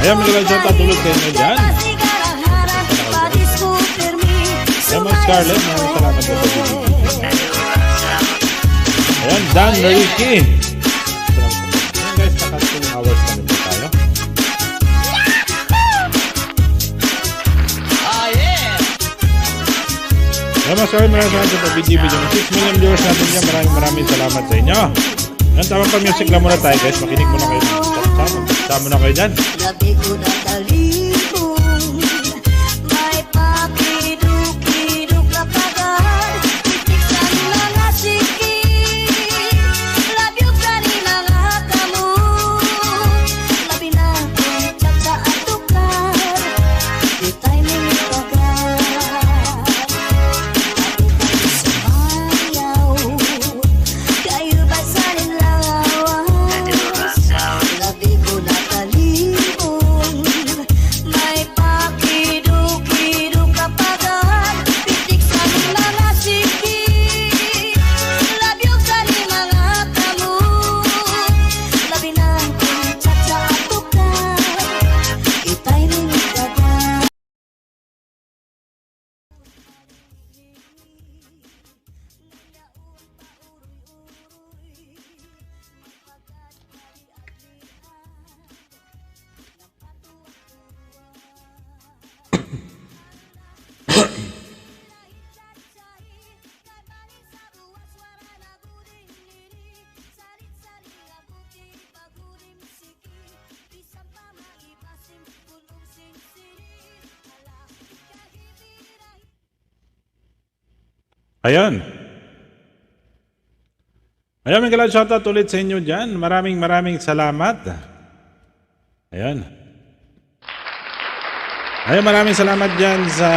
Ayan, mga shoutout ulit sa inyo dyan. Ayan, Ma'am Scarlett, maraming salamat sa pag-ibig. Ayan, Dan Ricky. Ayan guys, naka 2 hours na rin po tayo. Ayan, Ma'am Scarlett, maraming salamat sa pag-ibig. 6 million viewers natin dyan. Maraming salamat sa inyo. Ayan, tamang pa-music lang muna tayo guys. Makinig muna kayo. Sama na kayo dyan. Labi ko na talibong, may pakiduk-kiduk na pagar, titik sa mga sikit, labi ka rin mga kamu, labi na kung tsaka at tukar, di tayo may pagar, labi sa ayaw, kayo ba sa nilawas, labi ko na talibong, may pakiduk-kiduk ka pagar, pitik sa mga sikit, labi ka rin mga kamu, labi na kung tsaka at tukar, itay rin ikagar. Ayan. Ayan, may kalang shoutout ulit sa inyo dyan. Maraming salamat. Ayan. Ayan, maraming salamat dyan sa...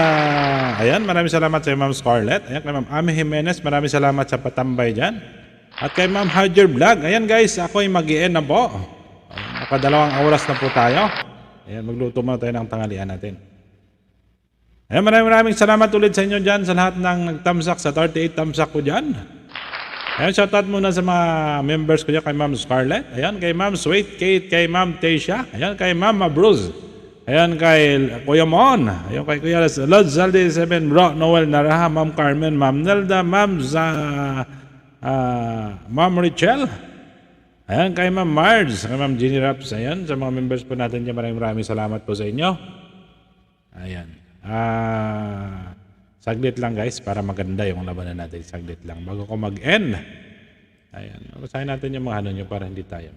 Ayan, maraming salamat sa Ma'am Scarlett. Ayan, kay Ma'am Ami Jimenez, maraming salamat sa patambay dyan. At kay Ma'am Hajer Vlog. Ayan guys, ako ay mag-i-end na po. Ayan, nakadalawang oras na po tayo. Ayan, magluto muna tayo ng tanghalian natin. Ayan, maraming salamat ulit sa inyo dyan, sa lahat ng nagtamsak, sa 38 tamsak ko dyan. Ayan, shoutout muna sa mga members ko dyan, kay Ma'am Scarlett. Ayan, kay Ma'am Sweet Kate, kay Ma'am Tasha. Ayan, kay Ma'am Bruce. Ayan, kay Kuya Mon. Ayan, kay Kuya Lod Zaldi 7, Bro Noel Naraha, Ma'am Carmen, Ma'am Nelda, Ma'am Richelle. Ayan, kay Ma'am Marge, kay Ma'am Jenny Raps. Ayan, sa mga members po natin dyan, maraming salamat po sa inyo. Ayan. Saglit lang guys, para maganda yung labanan natin. Saglit lang, bago ko mag-end. Ayan, basahin natin yung mga ano nyo para hindi tayo.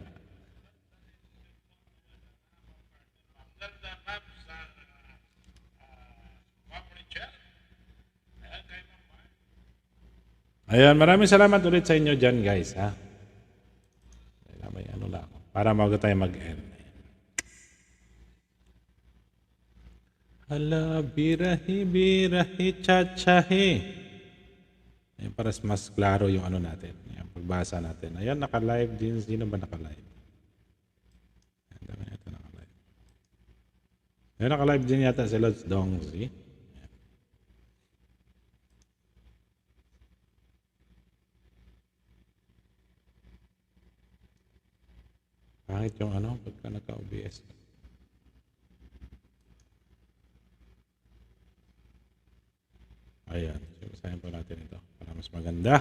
Ayan, maraming salamat ulit sa inyo dyan guys. Ha? May ano lang, para bago tayo mag-end. Hala, birahi, chachahe. Ayan, para mas klaro yung ano natin, yung pagbasa natin. Ayan, naka-live din. Sino ba naka-live? Ayan, ito naka-live. Ayan, naka-live din yata si Lods Dongzi. Pangit yung ano, pagka naka-OBS. Ayan, sabihin po natin ito para mas maganda.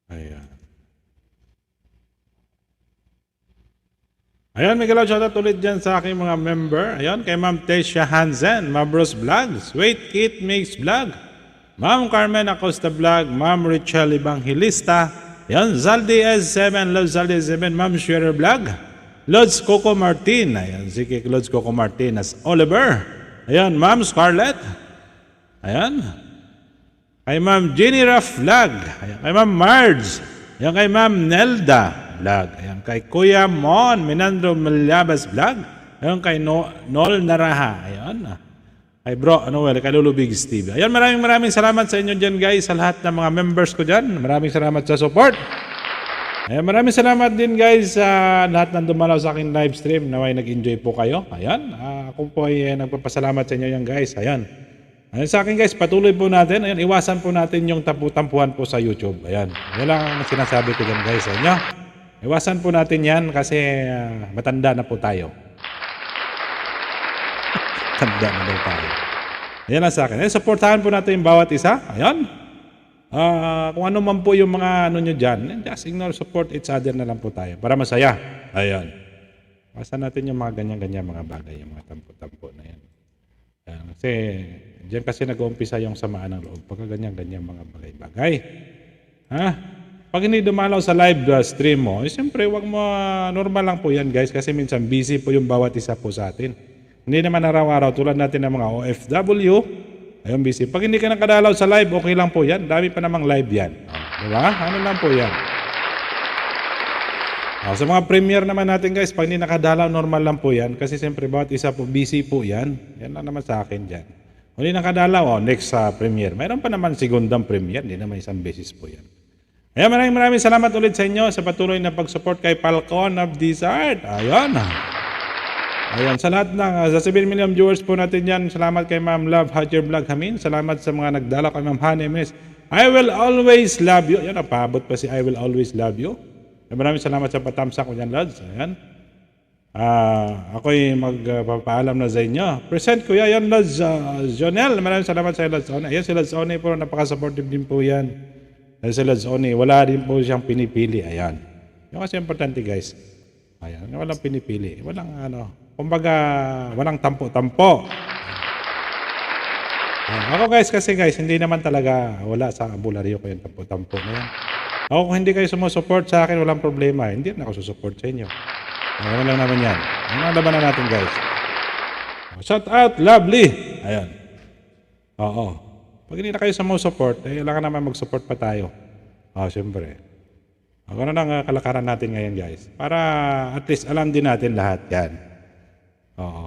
Ayan. Ayan, may galaw shoutout ulit dyan sa aking mga member. Ayan, kay Ma'am Tesha Hansen, Ma'am Bruce Vlogs, Wait Kit Makes Vlog, Ma'am Carmen Acosta Vlog, Ma'am Richelle Evangelista, ayan, Zaldi S7, Love Zaldi S7, Ma'am Scherer Vlog, Lods Coco Martin. Ayan, si Lods Coco Martin as Oliver. Ayan, Ma'am Scarlett. Ayan. Kay Ma'am Jenny Raff Vlog. Ayan, kay Ma'am Marge. Ayan, kay Ma'am Nelda Vlog. Ayan, kay Kuya Mon Minandro Malyabas Vlog. Ayan, kay Noel Naraha. Ayan. Kay Bro Noel, kay Lulu Big Steve. Ayan, maraming salamat sa inyo dyan guys, sa lahat ng mga members ko dyan. Maraming salamat sa support. Ayan, maraming salamat din guys sa lahat ng dumalaw sa aking live stream. Naway nag-enjoy po kayo. Ayan, ako po ay nagpapasalamat sa inyo yan guys. Ayan. Ayan sa akin guys, patuloy po natin. Ayan, iwasan po natin yung tampuhan po sa YouTube. Ayan, yan lang ang sinasabi ko dyan guys sa inyo. Iwasan po natin yan kasi matanda na po tayo. Tanda na daw tayo. Ayan lang sa akin. Supportahan po natin yung bawat isa. Ayan. Kung ano man po yung mga ano nyo dyan, just ignore, support each other na lang po tayo para masaya. Ayan. Basta natin yung mga ganyan-ganyan mga bagay, yung mga tampo-tampo na yan. Ayan. Kasi dyan kasi nag-uumpisa yung samaan ng loob. Pagka ganyan-ganyan mga bagay-bagay. Ha? Pag hindi dumalaw sa live stream mo, siyempre wag mo, normal lang po yan guys kasi minsan busy po yung bawat isa po sa atin. Hindi naman araw-araw tulad natin ng mga OFW. Ayun, busy. Pag hindi ka nakadalaw sa live, okay lang po yan. Dami pa namang live yan. Diba? Ano lang po yan. Sa mga premiere naman natin guys, pag hindi nakadalaw, normal lang po yan. Kasi siyempre, bawat isa po, busy po yan. Yan lang naman sa akin dyan. Kung hindi nakadalaw, next sa premiere. Mayroon pa naman segundang premiere. Hindi naman isang beses po yan. Ayan, maraming salamat ulit sa inyo sa patuloy na pag-support kay Falcon of Desert. Ayan. Ayan, sa lahat ng, sa 7 million viewers po natin yan, salamat kay Ma'am Love, Hot Your Vlog Hamin. Salamat sa mga nagdala kay Ma'am Honey MS. I will always love you. Yan, napaabot pa si I will always love you. Maraming salamat sa patamsak ko dyan, Lods. Ayan. Ako'y magpapaalam na sa inyo. Present ko yan, Lods Jonel. Maraming salamat sa Lods One. Ayan, si Lods One po, napaka-supportive din po yan. Dahil si Lods One, wala din po siyang pinipili. Ayan. Yung kasi importante, guys. Ayan, walang pinipili. Walang kumbaga, walang tampo-tampo. Ako guys, kasi guys, hindi naman talaga wala sa bularyo ko yung tampo-tampo na yan. Ako kung hindi kayo sumusupport sa akin, walang problema. Hindi na ako susupport sa inyo. Ano lang naman yan. Ano ang labanan natin guys? Shout out, lovely! Ayan. Oo. Pag hindi na kayo sumusupport, kailangan naman mag-support pa tayo. Siyempre. Ano na ang kalakaran natin ngayon guys? Para at least alam din natin lahat yan. Oo.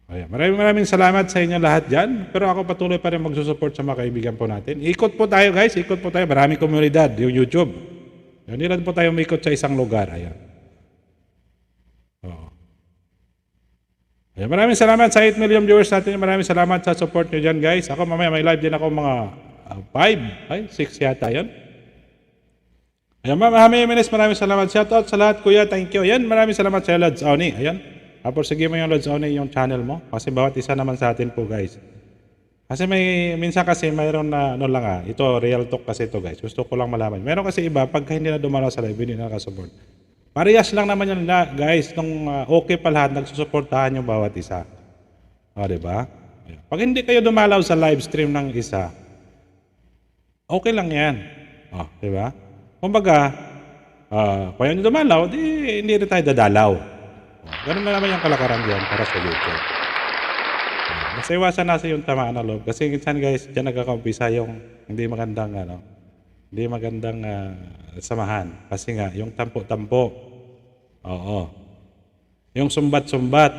Ayan. Maraming salamat sa inyo lahat dyan. Pero ako patuloy pa rin magsusupport sa mga kaibigan po natin. Ikot po tayo guys, ikot po tayo. Maraming komunidad, yung YouTube. Hindi lang po tayo umikot sa isang lugar. Ayan. Oo. Ayan. Maraming salamat sa 8 million viewers natin. Maraming salamat sa support nyo dyan guys. Ako mamaya may live din ako mga 5, 6 yata yan. Ayan, maraming salamat. Shoutout sa lahat, kuya. Thank you. Ayan, maraming salamat sa Lods Oni. Ayan. Tapos sige mo yung Lods Oni, yung channel mo. Kasi bawat isa naman sa atin po, guys. Kasi minsan kasi mayroon na, ito, real talk kasi ito, guys. Gusto ko lang malaman. Meron kasi iba, pagka hindi na dumalaw sa live, hindi na nakasupport. Parehas lang naman yun, guys. Nung okay pa lahat, nagsusuportahan yung bawat isa. Diba? Ayan. Pag hindi kayo dumalaw sa live stream ng isa, okay lang yan. Diba? Kumbaga, kung yun dumalaw, hindi rin tayo dadalaw. Ganun na naman yung kalakaran diyan para sa YouTube. Mas iwasan natin yung tamaan na loob. Kasi minsan guys, dyan nagkakaumpisa yung hindi magandang, samahan. Kasi nga, yung tampo-tampo. Oo. Yung sumbat-sumbat.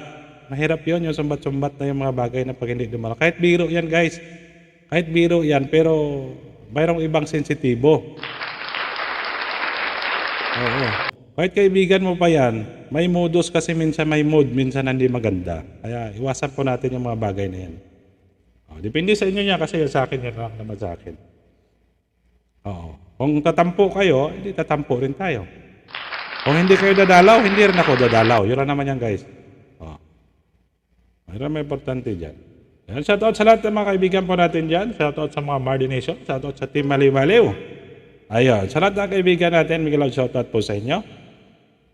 Mahirap yun, yung sumbat-sumbat na yung mga bagay na pag hindi dumalaw. Kahit biro yan guys. Kahit biro yan, pero mayroong ibang sensitibo. Oo. Kahit kaibigan mo pa yan, may modus kasi minsan may mood, minsan hindi maganda. Kaya iwasan po natin yung mga bagay na yan. Depende sa inyo niya kasi sa akin yan lang naman sa akin. Oo. Kung tatampo kayo, hindi tatampo rin tayo. Kung hindi kayo dadalaw, hindi rin ako dadalaw. Yun lang naman yan guys. Mayroon may importante dyan. Shoutout sa lahat ng mga kaibigan po natin dyan. Shoutout sa mga Mardi Nation. Shoutout sa Team Maliw-Maliw. Ayun, sa lahat ng kaibigan natin, Miguel, shoutout po sa inyo.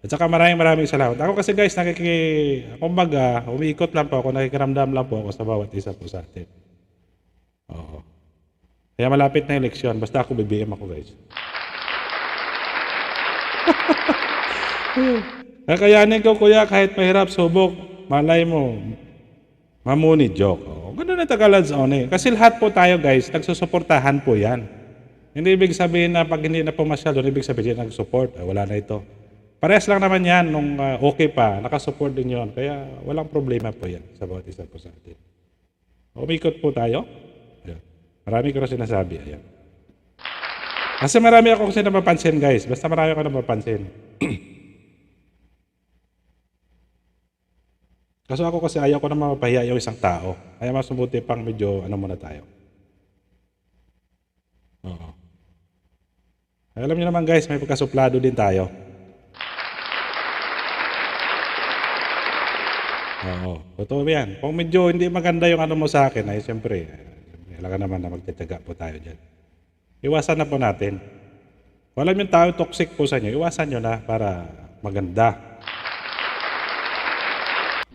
At saka maraming salamat. Ako kasi guys, kumbaga, umiikot lang po ako, nakikiramdam lang po ako sa bawat isa po sa atin. Oo. Kaya malapit na eleksyon, basta ako BBM ako guys. Kakayanin ko kuya, kahit mahirap, subok, malay mo, mamuni, joke. Ganun na Tagalads on Kasi lahat po tayo guys, nagsusuportahan po yan. Hindi ibig sabihin na pag hindi na pumasyal, doon ibig sabihin na nag-support. Wala na ito. Parehas lang naman yan nung okay pa, nakasupport din yon. Kaya walang problema po yan sa bawat isa po sa atin. Umikot po tayo. Ayan. Marami ko rin sinasabi. Ayan. Kasi marami ako kasi napapansin guys. Basta marami ako napapansin. Kaso ako kasi ayaw ko na mapapahiya yung isang tao. Kaya mas mabuti pang medyo muna tayo. Oo. Alam niyo naman guys, may pagkasuplado din tayo. Oo, totoo yan. Kung medyo hindi maganda yung ano mo sa akin, ay siyempre, kailangan naman na magtitiyaga po tayo dyan. Iwasan na po natin. Kung alam yung tao toxic po sa inyo, iwasan nyo na para maganda.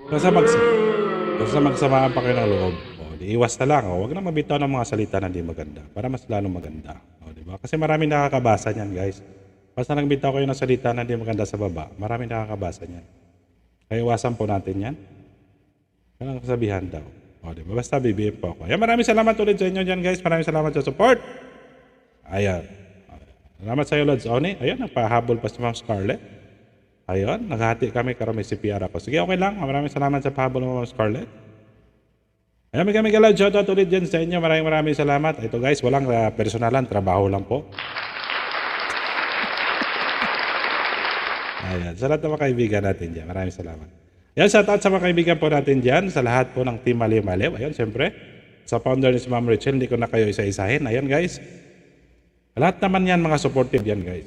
Basta magsamaan pa kayo ng loob. O, di iwas na lang. O, huwag na mabitaw ng mga salita na hindi maganda para mas lalong maganda. O, di ba? Kasi maraming nakakabasa niyan, guys. Basta nagbitaw kayo ng salita na hindi maganda sa baba, maraming nakakabasa niyan. Kaya iwasan po natin yan. Yan ang kasabihan daw. O, di ba? Basta BBM po ako. Ayan, maraming salamat ulit sa inyo dyan, guys. Maraming salamat sa support. Ayan. Salamat sa iyo, Lods Oni. Ayan, nagpahabol pa si Ma'am Scarlett. Ayun, naghati kami karami si PR ako. Sige, okay lang. Maraming salamat sa pahabol mo, Ma'am Scarlett. Ayan, may galad. Shoutout ulit dyan sa inyo. Maraming salamat. Ito guys, walang personalan. Trabaho lang po. Ayan, sa lahat ng mga kaibigan natin dyan. Maraming salamat. Ayan, shoutout sa mga kaibigan po natin dyan. Sa lahat po ng Team Maliw Maliw. Ayan, siyempre. Sa founder ni si Ma'am Rachel, hindi ko na kayo isa-isahin. Ayan guys. Lahat naman yan, mga supportive yan guys.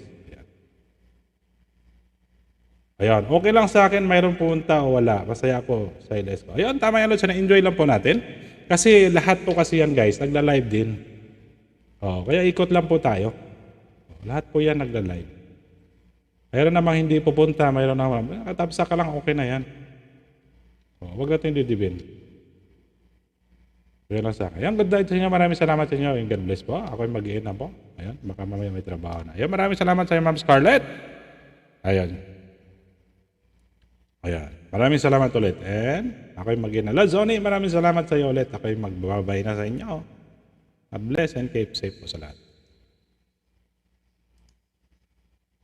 Ayan, okay lang sa akin, mayroong punta o wala. Masaya ako sa LS ko. Ayan, tama yan, Lods. Na-enjoy lang po natin. Kasi lahat po kasi yan guys, nagla-live din. Kaya ikot lang po tayo. Lahat po yan nagla-live. Mayroon namang hindi pupunta, mayroon namang, katapsa ka lang, okay na yan. Huwag natin didibin. Kaya lang sa akin. Ayan, good night sa inyo. Maraming salamat sa inyo. God bless po. Ako yung mag-iin na po. Ayan, baka mamaya may trabaho na. Ayan, maraming salamat sa inyo, Ma'am Scarlett. Ayan. Ayan. Maraming salamat ulit. And ako yung mag-iin na. Lods Oni, maraming salamat sa iyo ulit. Ako yung magbabay na sa inyo. God bless and keep safe po sa lahat.